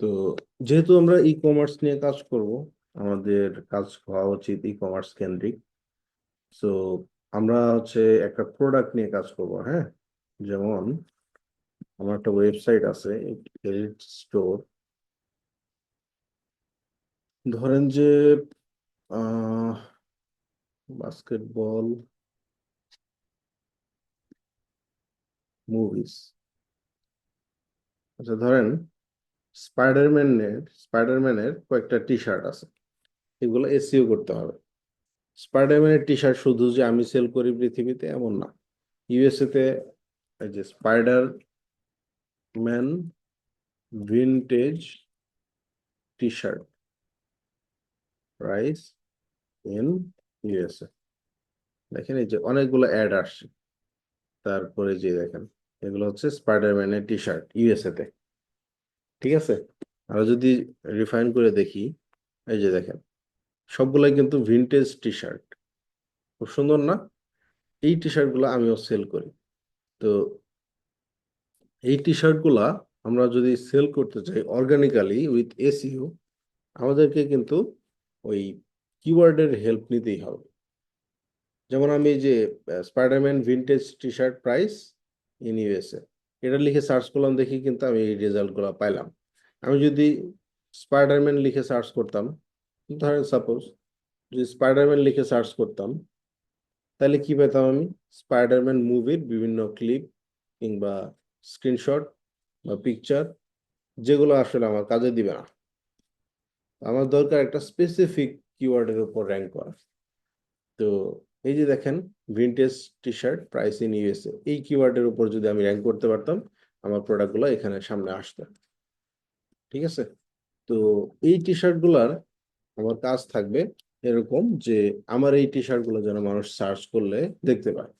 তো যেহেতু আমরা ই কমার্স নিয়ে কাজ করব, আমাদের কাজ হওয়া উচিত ই কমার্স কেন্দ্রিক। সো আমরা হচ্ছে একটা প্রোডাক্ট নিয়ে কাজ করব। হ্যাঁ, যেমন আমার একটা ওয়েবসাইট আছে, স্টোর। ধরেন যে বাস্কেটবল মুভিজ। আচ্ছা, ধরেন স্পাইডারম্যানের কয়েকটা টি শার্ট আছে, এগুলো এসইও করতে হবে। স্পাইডারম্যানের টি শার্ট শুধু যে আমি সেল করি পৃথিবীতে এমন না। ইউএসএ তে এই যে Spiderman vintage T shirt price in USA, দেখেন এই যে অনেকগুলো অ্যাড আসছে। তারপরে যে দেখেন এগুলো হচ্ছে স্পাইডারম্যানের টি শার্ট ইউএসএ তে। ঠিক আছে, আমরা যদি রিফাইন করে দেখি, এই যে দেখেন সবগুলাই কিন্তু ভিনটেজ টি শার্ট। খুব সুন্দর না? এই টি শার্ট গুলো আমিও সেল করি। তো এই টি শার্ট গুলা আমরা যদি সেল করতে চাই অর্গানিক্যালি উইথ এসইও, আমাদেরকে কিন্তু ওই কিওয়ার্ডের হেল্প নিতেই হবে। যেমন আমি এই যে Spiderman vintage T shirt price in USA, এটা লিখে সার্চ করলাম, দেখি কিন্তু আমি এই রেজাল্ট গুলো পাইলাম। আমি যদি স্পাইডারম্যান লিখে সার্চ করতাম, ধরেন সাপোজ যদি স্পাইডারম্যান লিখে সার্চ করতাম, তাহলে কি পেতাম আমি? স্পাইডারম্যান মুভির বিভিন্ন ক্লিপ কিংবা স্ক্রিনশট বা পিকচার, যেগুলো আসলে আমার কাজে দিবে না। আমার দরকার একটা স্পেসিফিক কিওয়ার্ডের উপর র্যাঙ্ক করা। তো এই যে দেখেন vintage T shirt price in USA, এই কিওয়ার্ডের উপর যদি আমি র্যাঙ্ক করতে পারতাম, আমার প্রোডাক্টগুলো এখানে সামনে আসতো। ঠিক আছে, তো এই টি শার্ট গুলার আমার কাজ থাকবে এরকম যে আমার এই টি শার্ট গুলো যেন মানুষ সার্চ করলে দেখতে পায়।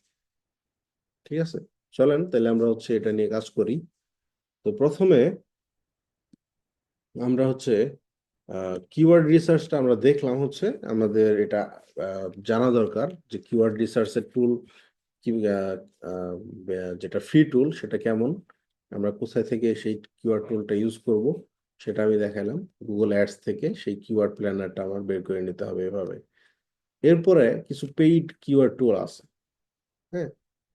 ঠিক আছে, চলেন তাহলে আমরা হচ্ছে এটা নিয়ে কাজ করি। তো প্রথমে আমরা হচ্ছে কিওয়ার্ড রিসার্চটা আমরা দেখলাম, হচ্ছে আমাদের এটা জানা দরকার যে কিওয়ার্ড রিসার্চের টুল কি, যেটা ফ্রি টুল সেটা কেমন, আমরা কোথায় থেকে সেই কিওয়ার্ড টুলটা ইউজ করব সেটা আমি দেখালাম। গুগল অ্যাডস থেকে সেই কিওয়ার্ড প্ল্যানারটা আমার বের করে নিতে হবে এভাবে। এরপরে কিছু পেইড কিওয়ার্ড টুল আছে। হ্যাঁ,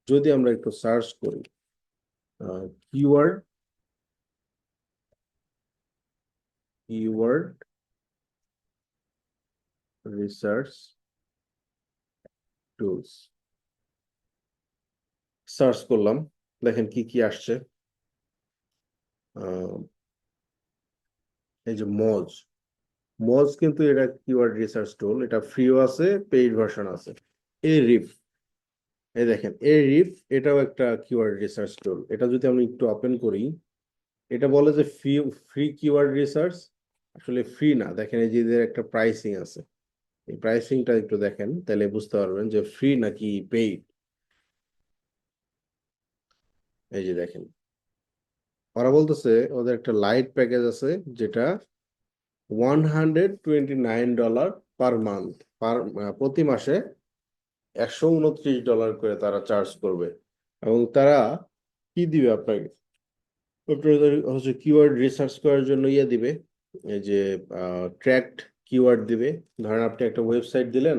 যদি আমরা একটু সার্চ করি keyword keyword research tools search করলাম, দেখেন কি কি আসছে। আহ, এই যে মজ, মজ কিন্তু এটা কিওয়ার্ড রিসার্চ টুল, এটা ফ্রিও আছে, পেইড ভার্সন আছে। এই রিফ, এই দেখেন এই রিফ, এটাও একটা কিওয়ার্ড রিসার্চ টুল। এটা যদি আমি একটু ওপেন করি, এটা বলে যে ফ্রি, ফ্রি কিওয়ার্ড রিসার্চ। আসলে ফ্রি না, দেখেন এই যে এদের একটা প্রাইসিং আছে। এই প্রাইসিংটা একটু দেখেন, তাহলে বুঝতে পারবেন যে ফ্রি নাকি পেইড। এই যে দেখেন ওরা বলতেছে ওদের একটা লাইট প্যাকেজ আছে, যেটা $129 পার মান্থ, প্রতি মাসে $129 করে তারা চার্জ করবে। এবং তারা কি দিবে আপনাকে? আপনাদের হচ্ছে কিওয়ার্ড রিসার্চ করার জন্য ইয়ে দিবে, এই যে ট্র্যাকড কিওয়ার্ড দিবে। ধরেন আপনি একটা ওয়েবসাইট দিলেন,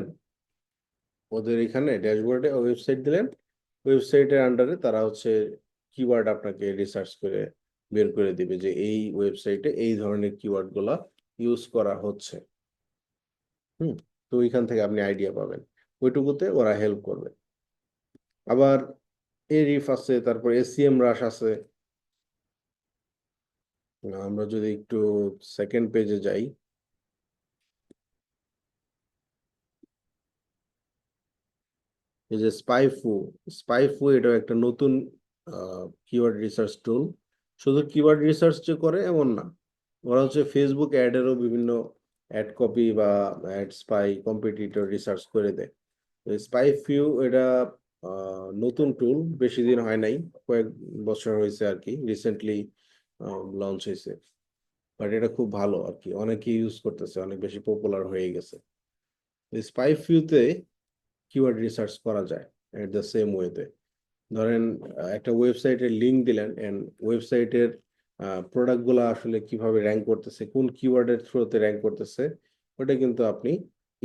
ওদের এখানে ড্যাশবোর্ডে ওয়েবসাইট দিলেন, ওয়েবসাইটের আন্ডারে তারা হচ্ছে কিওয়ার্ড আপনাকে রিসার্চ করে বের করে দিবে যে এই ওয়েবসাইটে এই ধরনের কিওয়ার্ড গুলা ইউজ করা হচ্ছে। হুম, তো ওইখান থেকে আপনি আইডিয়া পাবেন, ওইটুকুতে ওরা হেল্প করবে। আবার এরিফ আছে, তারপর এসিএম রাশ আছে। আমরা যদি একটু সেকেন্ড পেজে যাই, এই যে স্পাইফু, স্পাইফু এটাও একটা নতুন কিওয়ার্ড রিসার্চ টুল। শুধু কিওয়ার্ড রিসার্চ যে করে এমন না, ওরা হচ্ছে ফেসবুক অ্যাডেরও বিভিন্ন অ্যাড কপি বা অ্যাড স্পাই কম্পিটিটর রিসার্চ করে দেয়। স্পাই ফিউ এটা নতুন টুল, বেশি দিন হয় নাই, কয়েক বছর হয়েছে আর কি, রিসেন্টলি লঞ্চ হয়েছে। বাট এটা খুব ভালো আর কি, অনেকে ইউজ করতেছে, অনেক বেশি পপুলার হয়ে গেছে। স্পাই ফিউতে কিওয়ার্ড রিসার্চ করা যায় এট দ্য সেম ওয়েতে। ধরেন একটা ওয়েবসাইটের লিঙ্ক দিলেন, এন্ড ওয়েবসাইটের প্রোডাক্ট গুলা আসলে কিভাবে র্যাঙ্ক করতেছে, কোন কিওয়ার্ডের থ্রুতে র্যাঙ্ক করতেছে, ওটা কিন্তু আপনি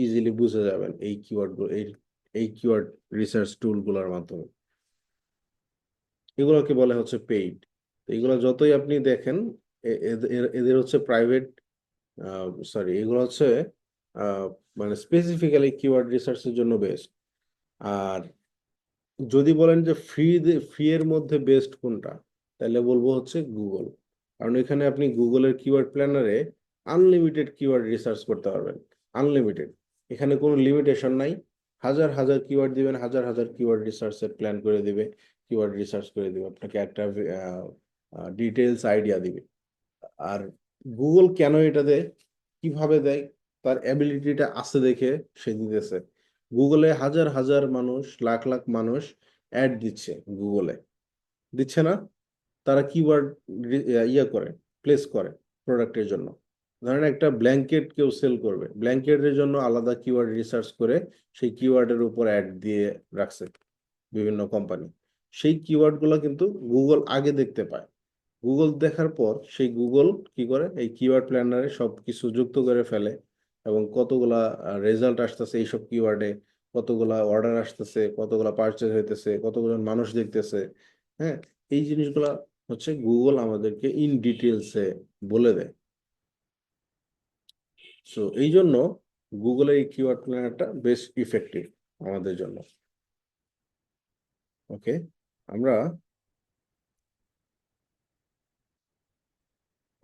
ইজিলি বুঝে যাবেন এই কিওয়ার্ড এই কিওয়ার্ড রিসার্চ টুল গুলোর মাধ্যমে। এগুলোকে বলে হচ্ছে পেইড। এগুলো যতই আপনি দেখেন, এদের হচ্ছে প্রাইভেট, এগুলো হচ্ছে আহ, মানে স্পেসিফিক্যালি কিওয়ার্ড রিসার্চের জন্য বেস্ট। আর যদি বলেন যে ফ্রি এর মধ্যে বেস্ট কোনটা, তাহলে বলবো হচ্ছে গুগল। কারণ এখানে আপনি গুগলের কিওয়ার্ড প্ল্যানারে আনলিমিটেড কিওয়ার্ড রিসার্চ করতে পারবেন। আনলিমিটেড, এখানে কোনো লিমিটেশন নাই। হাজার হাজার কিওয়ার্ড দিবেন, হাজার হাজার কিওয়ার্ড রিসার্চের প্ল্যান করে দিবে, কিওয়ার্ড রিসার্চ করে দিবে, আপনাকে একটা ডিটেলস আইডিয়া দিবে। আর গুগল কেন এটা দেয়, কিভাবে দেয়, তার অ্যাবিলিটিটা আছে দেখে সে দিতেছে। গুগলে হাজার হাজার মানুষ, লাখ লাখ মানুষ অ্যাড দিচ্ছে গুগলে, দিচ্ছে না? তারা কিওয়ার্ড করে, প্লেস করে প্রোডাক্টের জন্য। ধরেন একটা ব্ল্যাঙ্কেট কেউ সেল করবে, ব্ল্যাঙ্কেটের জন্য আলাদা কিওয়ার্ড রিসার্চ করে সেই কিওয়ার্ডের উপর অ্যাড দিয়ে রাখছে বিভিন্ন কোম্পানি। সেই কিওয়ার্ড গুলো কিন্তু গুগল আগে দেখতে পায়। গুগল দেখার পর সেই গুগল কি করে, এই কিওয়ার্ড প্ল্যানারে সব কিছু যুক্ত করে ফেলে, এবং কতগুলা রেজাল্ট আসতেছে এইসব কিওয়ার্ডে, কতগুলা অর্ডার আসতেছে, কতগুলা পারচেজ হইতেছে, কতগুলো মানুষ দেখতেছে। হ্যাঁ, এই জিনিসগুলা হচ্ছে গুগল আমাদেরকে ইন ডিটেলসে বলে দেয়। সো এই জন্য গুগলের এই কিওয়ার্ড প্ল্যানারটা বেশ ইফেক্টিভ আমাদের জন্য। ওকে, আমরা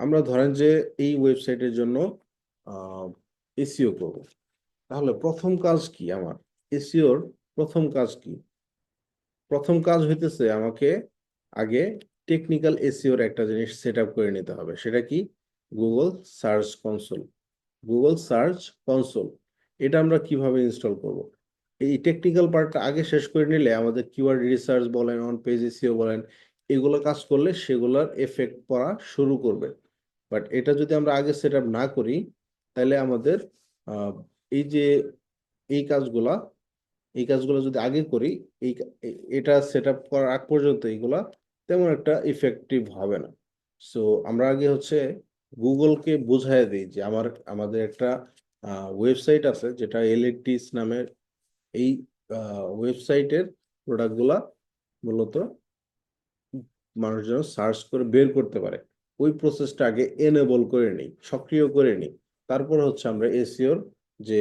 আমরা ধরেন যে এই ওয়েবসাইটের জন্য এসইও করব, তাহলে প্রথম কাজ কি আমার? এসইওর প্রথম কাজ কি? প্রথম কাজ হইতেছে আমাকে আগে টেকনিক্যাল এসইওর একটা জিনিস সেট আপ করে নিতে হবে। সেটা কি? Google search console. Google search console, এটা আমরা কিভাবে ইনস্টল করব? এই টেকনিক্যাল পার্টটা আগে শেষ করে নিলে আমাদের কিওয়ার্ড রিসার্চ বলেন, অন পেজ এসইও বলেন, এগুলো কাজ করলে সেগুলোর এফেক্ট পড়া শুরু করবে। বাট এটা যদি আমরা আগে সেট আপ না করি, তাহলে আমাদের আহ, এই যে এই কাজগুলা এই কাজগুলো যদি আগে করি, এই এটা সেট আপ করার আগ পর্যন্ত এইগুলা তেমন একটা ইফেক্টিভ হবে না। সো আমরা আগে হচ্ছে গুগলকে বোঝায় দিই যে আমাদের একটা ওয়েবসাইট আছে যেটা এলএটিস নামের। এই ওয়েবসাইটের প্রোডাক্টগুলা মূলত মানুষ যেন সার্চ করে বের করতে পারে, ওই প্রসেসটা আগে এনেবল করে নিই, সক্রিয় করে নিই। তারপর হচ্ছে আমরা এসইওর যে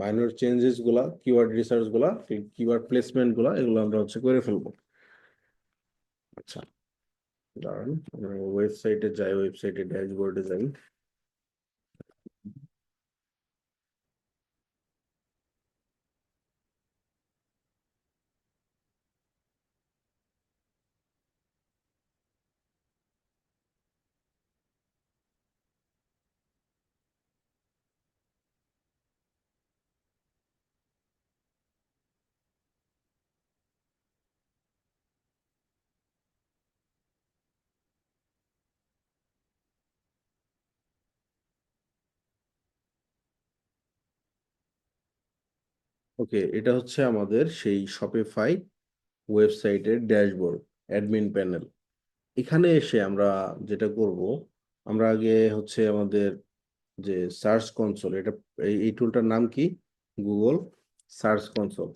মাইনর চেঞ্জেস গুলা, কিওয়ার্ড রিসার্চ গুলা, কিওয়ার্ড প্লেসমেন্ট গুলা, এগুলো আমরা হচ্ছে করে ফেলবো। আচ্ছা, দাঁড়ান, ওয়েবসাইটে যাই, ওয়েবসাইটে ড্যাশবোর্ডে যাই। ওকে, এটা হচ্ছে আমাদের সেই শপিফাই ওয়েবসাইটের ড্যাশবোর্ড, অ্যাডমিন প্যানেল। এখানে এসে আমরা যেটা করব, আমরা আগে হচ্ছে আমাদের যে সার্চ কনসোল, এটা এই টুলটার নাম কি? Google search console.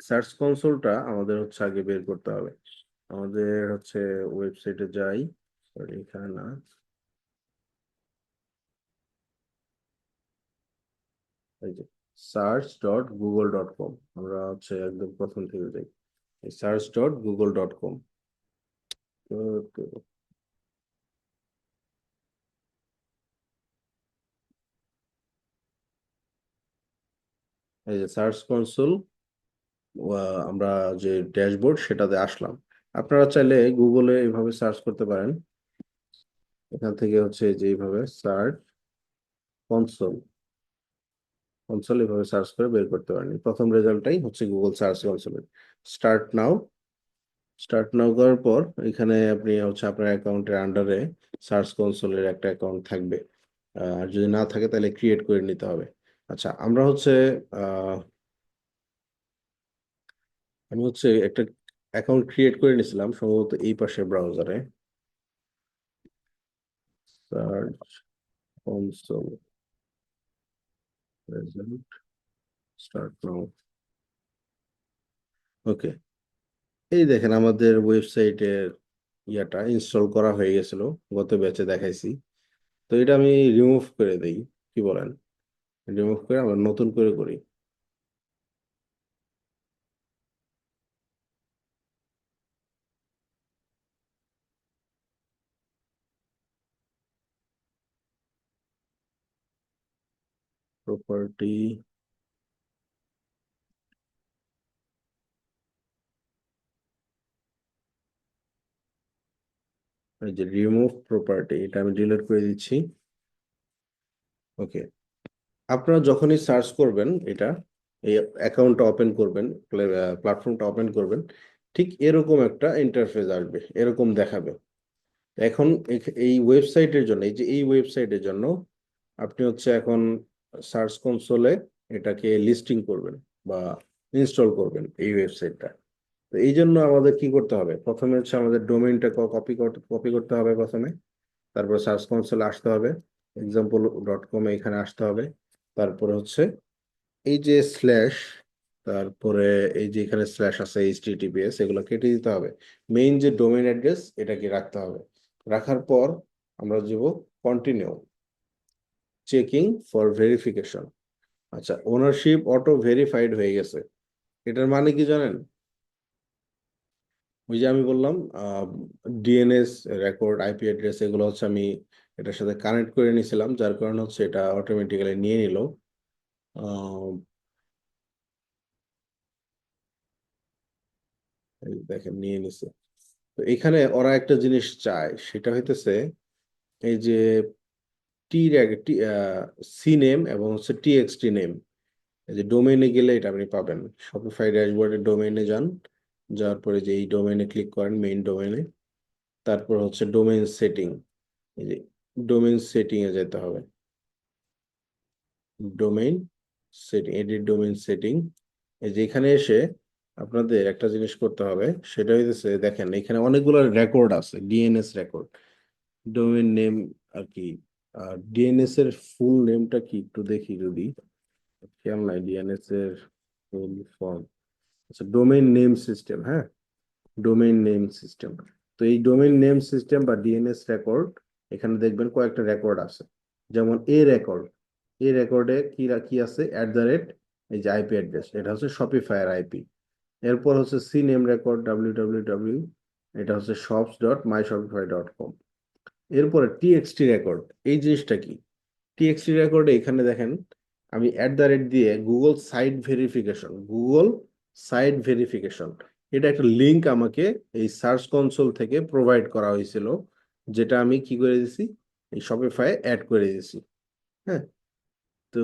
সার্চ কনসোলটা আমাদের হচ্ছে আগে বের করতে হবে। আমাদের হচ্ছে ওয়েবসাইটে যাই, সরি এখানে না, এই যে search.google.com, আমরা হচ্ছে একদম প্রথম থেকে যাই, search.google.com। এই যে সার্চ কনসোল, আমরা যে ড্যাশবোর্ড সেটাতে আসলাম। আপনারা চাইলে গুগলে এইভাবে সার্চ করতে পারেন, এখান থেকে হচ্ছে যে এইভাবে সার্চ কনসোল, কনসোল এভাবে সার্চ করে বের করতে পারেন। প্রথম রেজাল্টটাই হচ্ছে গুগল সার্চ কনসোলের। Start now. স্টার্ট নাও করার পর এখানে আপনি হচ্ছে আপনার অ্যাকাউন্টের আন্ডারে সার্চ কনসোলের একটা অ্যাকাউন্ট থাকবে। আর যদি না থাকে তাহলে ক্রিয়েট করে নিতে হবে। আচ্ছা, আমরা হচ্ছে আহ, আমি হচ্ছে একটা অ্যাকাউন্ট ক্রিয়েট করে নিয়েছিলাম সম্ভবত এই পাশে ব্রাউজারে। Search console result, start now. Okay, এই দেখেন আমাদের ওয়েবসাইটের ইয়াটা ইনস্টল করা হয়ে গেছিল, গত ব্যাচে দেখাইছি। তো এটা আমি রিমুভ করে দেই, কি বলেন? রিমুভ করে আবার নতুন করে করি। প্রপার্টি, এই যে রিমুভ প্রপার্টি, এটা আমি ডিলিট করে দিচ্ছি। ওকে, আপনারা যখনই সার্চ করবেন এটা, এই অ্যাকাউন্টটা ওপেন করবেন, প্ল্যাটফর্মটা ওপেন করবেন, ঠিক এরকম একটা ইন্টারফেস আসবে, এরকম দেখাবে। এখন এই ওয়েবসাইটের জন্য, এই যে এই ওয়েবসাইটের জন্য আপনি হচ্ছে এখন সার্চ কনসোলে এটাকে লিস্টিং করবেন বা ইনস্টল করবেন এই ওয়েবসাইটটা। তো এই জন্য আমাদের কি করতে হবে, প্রথমে হচ্ছে আমাদের ডোমেইনটা কপি করতে হবে প্রথমে। তারপর সার্চ কনসোলে আসতে হবে, example.com এখানে আসতে হবে। তারপরে হচ্ছে এই যে স্ল্যাশ, তারপরে এই যে এখানে স্ল্যাশ আছে এইচটিটিপিএস, এগুলো কেটে দিতে হবে। মেইন যে ডোমেইন অ্যাড্রেস এটাকে রাখতে হবে। রাখার পর আমরা যাব কন্টিনিউ, চেকিং ফর ভেরিফিকেশন। আচ্ছা, ওনারশিপ অটো ভেরিফাইড হয়ে গেছে। এটার মানে কি জানেন? ওই যে আমি বললাম ডিএনএস রেকর্ড, আইপি অ্যাড্রেস, এগুলো হচ্ছে আমি এটার সাথে কানেক্ট করে নিয়েছিলাম, যার কারণে হচ্ছে এটা অটোমেটিক্যালি নিয়ে নিল। আহ, এই দেখেন নিয়ে নিছে। তো এখানে ওরা একটা জিনিস চায়, সেটা হইতেছে এই যে টি সি নেম এবং হচ্ছে টিএক্সটি নেম। এই যে ডোমেইনে গেলে এটা আপনি পাবেন। শপিফাই ড্যাশবোর্ডের ডোমেইনে যান, যাওয়ার পরে যে এই ডোমেইনে ক্লিক করেন, মেইন ডোমেইনে। তারপর হচ্ছে ডোমেইন সেটিং, এই যে ডোমেইন সেটিং এ যেতে হবে। Domain setting, edit domain setting. এই যে এখানে এসে আপনাদের একটা জিনিস করতে হবে, সেটা হইতেছে দেখেন এখানে অনেকগুলো রেকর্ড আছে, ডিএনএস রেকর্ড, ডোমেইন নেম আর কি। ডিএনএস এর ফুল নেমটা কি একটু দেখি যদি, খেয়াল নাই ডিএনএস এর ফুল ফর্ম। আচ্ছা, ডোমেইন নেম সিস্টেম, হ্যাঁ, ডোমেইন নেম সিস্টেম। তো এই ডোমেইন নেম সিস্টেম বা ডিএনএস রেকর্ড, এখানে দেখবেন কয়েকটা রেকর্ড আছে। যেমন এ রেকর্ড, এই রেকর্ডে কি আছে, @, এই যে আইপি অ্যাড্রেস, এটা হচ্ছে শপিফায়ার আইপি। এরপর হচ্ছে সি নেম রেকর্ড, www, এটা হচ্ছে shops.myshopify.com। এরপরে টিএক্সটি রেকর্ড, এই জিনিসটা কি? টিএক্সটি রেকর্ডে এখানে দেখেন আমি @, দিয়ে গুগল সাইট ভেরিফিকেশন, এটা একটা লিংক আমাকে এই সার্চ কনসোল থেকে প্রোভাইড করা হয়েছিল, যেটা আমি কি করে দিছি, এই শপিফাই অ্যাড করে দিয়েছি। হ্যাঁ, তো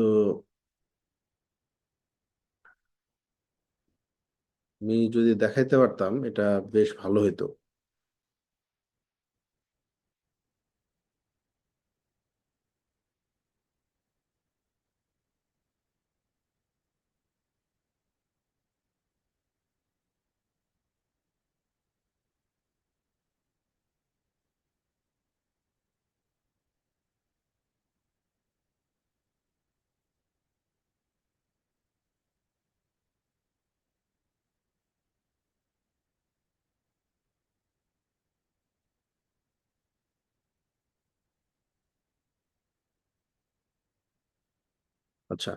আমি যদি দেখাইতে পারতাম এটা বেশ ভালো হতো। আচ্ছা,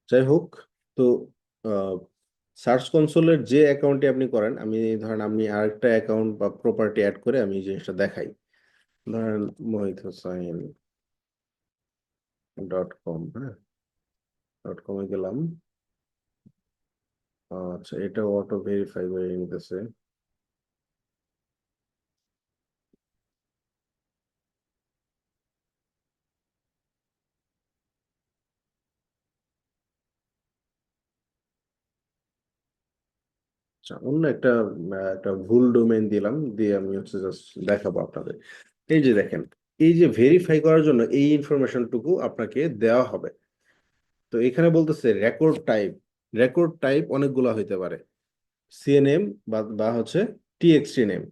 যাই হোক, তো সার্চ কনসোলের যে অ্যাকাউন্টে আপনি করেন, আমি ধরেন আমি আরেকটা অ্যাকাউন্ট বা প্রপার্টি অ্যাড করে আমি এই জিনিসটা দেখাই। ধরেন mohit hosain.com, হ্যাঁ, .com এ গেলাম। আচ্ছা, এটা অটো ভেরিফাই করে নিতেছে। আচ্ছা, অন্য একটা ভুল ডোমেইন দিলাম, দিয়ে আমি হচ্ছে জাস্ট দেখাবো আপনাদের। এই যে দেখেন, এই যে ভেরিফাই করার জন্য এই ইনফরমেশনটুকু আপনাকে দেওয়া হবে। তো এখানে বলতেছে রেকর্ড টাইপ। রেকর্ড টাইপ অনেকগুলো হইতে পারে, সিএনএম বা বা হচ্ছে টিএক্সটি নেম।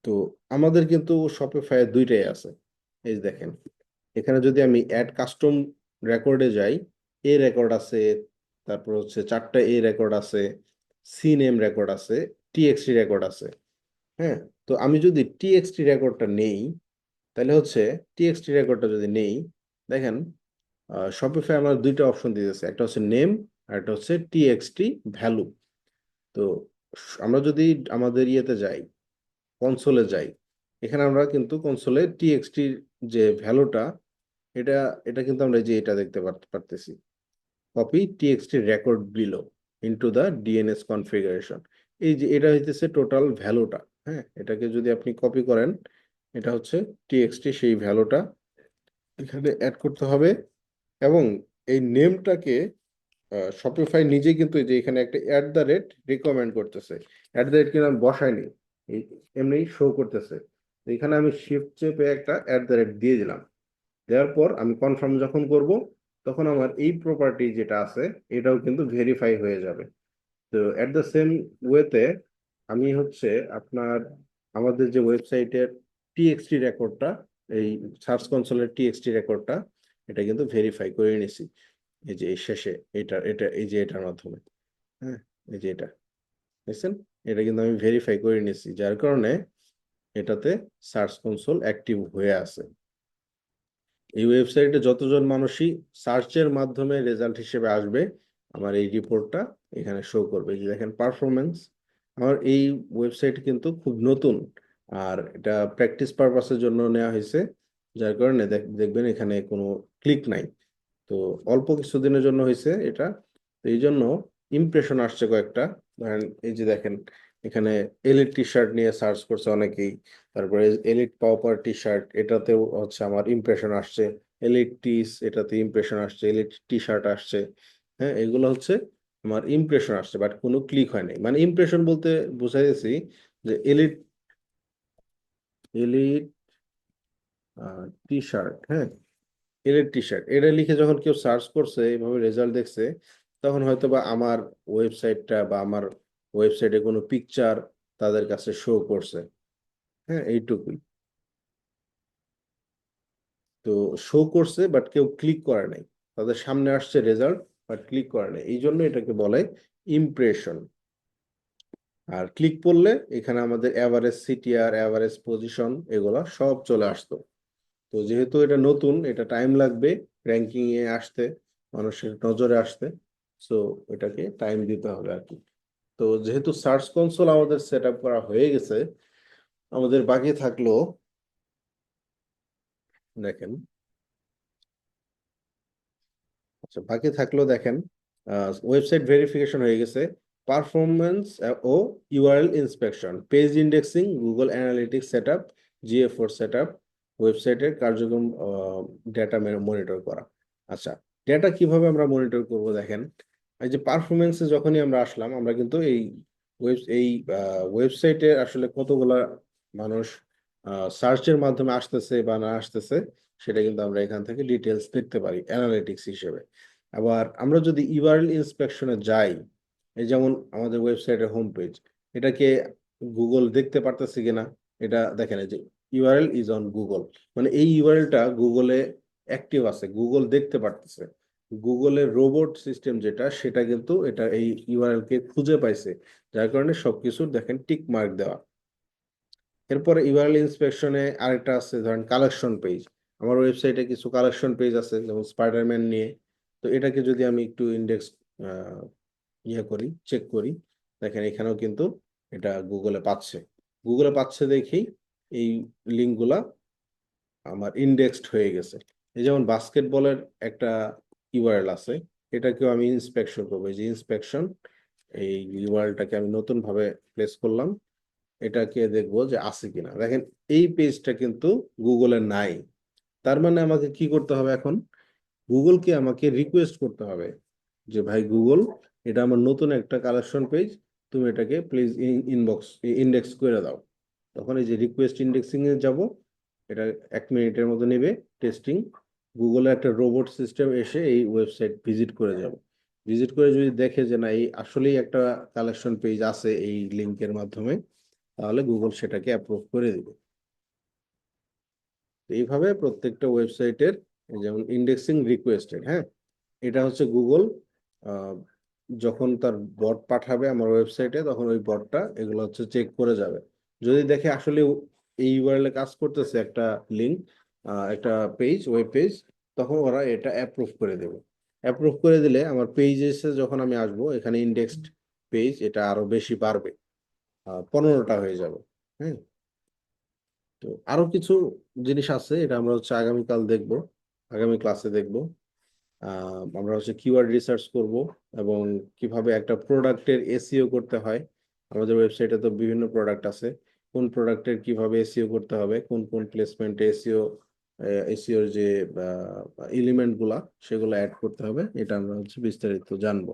তো আমাদের কিন্তু শপিফাই দুইটাই আছে। এই যে দেখেন, এখানে যদি আমি অ্যাড কাস্টম রেকর্ডে যাই, এ রেকর্ড আছে, তারপর হচ্ছে 4টা এ রেকর্ড আছে, সি নেম রেকর্ড আছে, টিএক্সটি রেকর্ড আছে। হ্যাঁ, তো আমি যদি টিএক্সটি রেকর্ডটা নেই, তাহলে হচ্ছে টিএক্সটি রেকর্ডটা যদি নেই, দেখেন শপিফাই আমার দুইটা অপশন দিতেছে, একটা হচ্ছে নেম আর একটা হচ্ছে টিএক্সটি ভ্যালু। তো আমরা যদি আমাদের ইয়েতে যাই, কনসোলে যাই, এখানে আমরা কিন্তু কনসোলে টিএক্সটির যে ভ্যালুটা, এটা এটা কিন্তু আমরা এই যে এটা দেখতে পারতেছি, copy TXT record below into the DNS configuration. এই যে এটা হইতেছে টোটাল ভ্যালুটা। হ্যাঁ, এটাকে যদি আপনি কপি করেন, এটা হচ্ছে টিএক্সটি সেই ভ্যালুটা এখানে অ্যাড করতে হবে। এবং এই নেমটাকে শপিফাই নিজে কিন্তু এই যে এখানে একটা অ্যাট দ্য রেট রিকমেন্ড করতেছে। অ্যাট দ্য রেট কিন্তু আমি বসাইনি, এই এমনি শো করতেছে। তো এখানে আমি শিফট চেপে একটা অ্যাট দ্য রেট দিয়ে দিলাম। দেওয়ার পর আমি কনফার্ম যখন করব, তখন আমার এই প্রপার্টি যেটা আছে এটাও কিন্তু ভেরিফাই হয়ে যাবে। তো অ্যাট দ্য সেম ওয়েতে আমি হচ্ছে আপনার আমাদের যে ওয়েবসাইটের টিএক্সটি রেকর্ডটা, এই সার্চ কনসোলের টিএক্সটি রেকর্ডটা, এটা কিন্তু ভেরিফাই করে নিছি। এই যে এই শেষে এটা এই যে এটার মাধ্যমে, হ্যাঁ, এই যে এটা দেখছেন, এটা কিন্তু আমি ভেরিফাই করে নিছি, যার কারণে এটাতে সার্চ কনসোল অ্যাক্টিভ হয়ে আছে। এই ওয়েবসাইটে যতজন মানুষই সার্চের মাধ্যমে রেজাল্ট হিসেবে আসবে, আমার এই রিপোর্টটা এখানে শো করবে। এই যে দেখেন পারফরমেন্স, আমার এই ওয়েবসাইট কিন্তু খুব নতুন, আর এটা প্র্যাকটিস পারপাসের জন্য নেওয়া হয়েছে, যার কারণে দেখবেন এখানে কোনো ক্লিক নাই। তো অল্প কিছুদিনের জন্য হয়েছে এটা। তো এই জন্য ইমপ্রেশন আসছে কয়েকটা। ধরেন এই যে দেখেন, এখানে এলিট টি শার্ট নিয়ে সার্চ করছে অনেকেই, তারপরে এলিট পাওয়ার টি শার্ট, এটাতেও হচ্ছে আমার ইমপ্রেশন আসছে। এলিট টিস, এটাতে ইমপ্রেশন আসছে, এলিট টি শার্ট আসছে। হ্যাঁ, এগুলো হচ্ছে আমার ইমপ্রেশন আসছে, বাট কোনো ক্লিক হয় নাই। মানে ইমপ্রেশন বলতে বুঝাইছি যে এলিট এলিট টি শার্ট, হ্যাঁ, এলিট টি শার্ট এটা লিখে যখন কেউ সার্চ করছে, এইভাবে রেজাল্ট দেখছে, তখন হয়তো বা আমার ওয়েবসাইটটা বা আমার ওয়েবসাইটে কোনো পিকচার তাদের কাছে শো করছে। হ্যাঁ, এইটুকুই। তো শো করছে বাট কেউ ক্লিক করে নাই, তাদের সামনে আসছে রেজাল্ট বাট ক্লিক করে নাই, এই জন্য এটাকে বলে ইমপ্রেশন। আর ক্লিক করলে এখানে আমাদের অ্যাভারেজ সিটিআর, অ্যাভারেজ পজিশন, এগুলা সব চলে আসতো। তো যেহেতু এটা নতুন, এটা টাইম লাগবে র্যাঙ্কিং এ আসতে, মানুষের নজরে আসতে। সো এটাকে টাইম দিতে হবে আর কি। তো যেহেতু সার্চ কনসোল আমাদের সেট আপ করা হয়ে গেছে, আমাদের বাকি থাকলো, দেখেন, আচ্ছা বাকি থাকলো দেখেন, ওয়েবসাইট ভেরিফিকেশন হয়ে গেছে, পারফরমেন্স ও URL inspection, page indexing, Google analytics set up, জিএ4 সেট আপ, ওয়েবসাইটের কার্যক্রম ডেটা মনিটর করা। আচ্ছা, ডেটা কিভাবে আমরা মনিটর করব দেখেন, এই যে পারফরমেন্সে যখনই আমরা আসলাম, আমরা কিন্তু এই ওয়েবসাইটে আসলে কতগুলা মানুষ সার্চের মাধ্যমে আসতেছে বা না আসতেছে, সেটা কিন্তু আমরা এখান থেকে ডিটেলস দেখতে পারি অ্যানালিটিক্স হিসেবে। আবার আমরা যদি ইউআরএল ইন্সপেকশনে যাই, এই যেমন আমাদের ওয়েবসাইটের হোম পেজ, এটাকে গুগল দেখতে পারতেছে কিনা, এটা দেখেন, এই যে ইউআরএল ইজ অন গুগল, মানে এই ইউআরএলটা গুগলে অ্যাক্টিভ আছে, গুগল দেখতে পারতেছে। গুগলের রোবট সিস্টেম যেটা, সেটা কিন্তু এটা এই ইউআরএল কে খুঁজে পাইছে, যার কারণে সবকিছুর দেখেন টিক মার্ক দেওয়া। এরপরে ইউআরএল ইন্সপেকশনে আরেকটা আছে, ধরেন কালেকশন পেজ। আমার ওয়েবসাইটে কিছু কালেকশন পেজ আছে, যেমন স্পাইডারম্যান নিয়ে। তো এটাকে যদি আমি একটু ইন্ডেক্স ইয়ে করি, চেক করি, দেখেন এখানেও কিন্তু এটা গুগলে পাচ্ছে। গুগলে পাচ্ছে দেখেই এই লিঙ্কগুলা আমার ইন্ডেক্সড হয়ে গেছে। এই যেমন বাস্কেটবলের একটা ইউআরএল আছে, এটাকেও আমি ইন্সপেকশন করবো। এই যে ইন্সপেকশন, এই ইউআরএলটাকে আমি নতুন ভাবে প্লেস করলাম, এটাকে দেখবো যে আছে কিনা। দেখেন এই পেজটা কিন্তু গুগলে নাই। তার মানে আমাকে কি করতে হবে এখন, গুগলকে আমাকে রিকোয়েস্ট করতে হবে যে ভাই গুগল, এটা আমার নতুন একটা কালেকশন পেজ, তুমি এটাকে প্লিজ ইন্ডেক্স করে দাও। তখন এই যে রিকোয়েস্ট ইন্ডেক্সিং এ যাব, এটা 1 মিনিটের মতো নেবে টেস্টিং। গুগলে একটা রোবট সিস্টেম এসে এই ওয়েবসাইট ভিজিট করে যাবে। ভিজিট করে যদি দেখে যে না এই আসলেই একটা কালেকশন পেজ আছে এই লিংকের মাধ্যমে, তাহলে গুগল সেটাকে অ্যাপ্রুভ করে দিবে। তো এইভাবে প্রত্যেকটা ওয়েবসাইটের, যেমন ইন্ডেক্সিং রিকোয়েস্টেড, হ্যাঁ, এটা হচ্ছে গুগল যখন তার বট পাঠাবে আমার ওয়েবসাইটে, তখন ওই বটটা এগুলো হচ্ছে চেক করে যাবে। যদি দেখে আসলে এই ইউআরএল এ কাজ করতেছে একটা লিঙ্ক, একটা পেজ, ওয়েব পেজ, তখন ওরা এটা অ্যাপ্রুভ করে দেবে। অ্যাপ্রুভ করে দিলে আমার পেজেসে যখন আমি আসবো, এখানে ইন্ডেক্সড পেজ এটা আরো বেশি বাড়বে, 15টা হয়ে যাবে। হ্যাঁ, তো আরো কিছু জিনিস আছে, এটা আমরা হচ্ছে আগামীকাল দেখবো, আগামী ক্লাসে দেখবো। আমরা হচ্ছে কিওয়ার্ড রিসার্চ করব, এবং কিভাবে একটা প্রোডাক্টের এসইও করতে হয়। আমাদের ওয়েবসাইটে তো বিভিন্ন প্রোডাক্ট আছে, কোন প্রোডাক্টের কিভাবে এসইও করতে হবে, কোন কোন প্লেসমেন্টে এসইওর যে এলিমেন্ট গুলা সেগুলো অ্যাড করতে হবে, এটা আমরা হচ্ছে বিস্তারিত জানবো।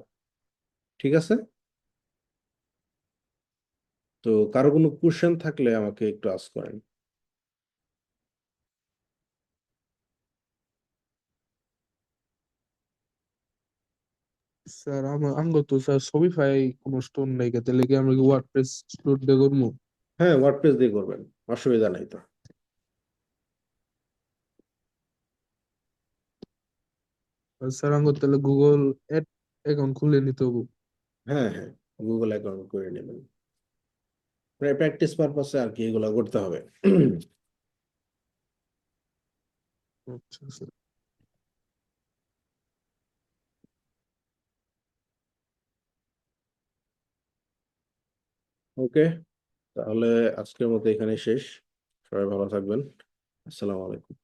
ঠিক আছে? তো কারো কোনো কোশ্চেন থাকলে আমাকে একটু আস্ক করেন। স্যার আমগো তো স্যার শপিফাই কোনো স্টোর নাই কে, তাহলে কি আমরা কি ওয়ার্ডপ্রেস স্টোর দিয়ে করবো? হ্যাঁ, ওয়ার্ডপ্রেস দিয়ে করবেন, অসুবিধা নাই তো। আর স্যার আমগো তাহলে গুগল অ্যাড অ্যাকাউন্ট খুলে নিতে হবে। হ্যাঁ হ্যাঁ, গুগল অ্যাকাউন্ট করে নেবেন, প্র্যাকটিস পারপাসে আর কি এগুলো করতে হবে। আচ্ছা স্যার। ওকে, তাহলে আজকের মতো এখানে শেষ। সবাই ভালো থাকবেন। আসসালামু আলাইকুম।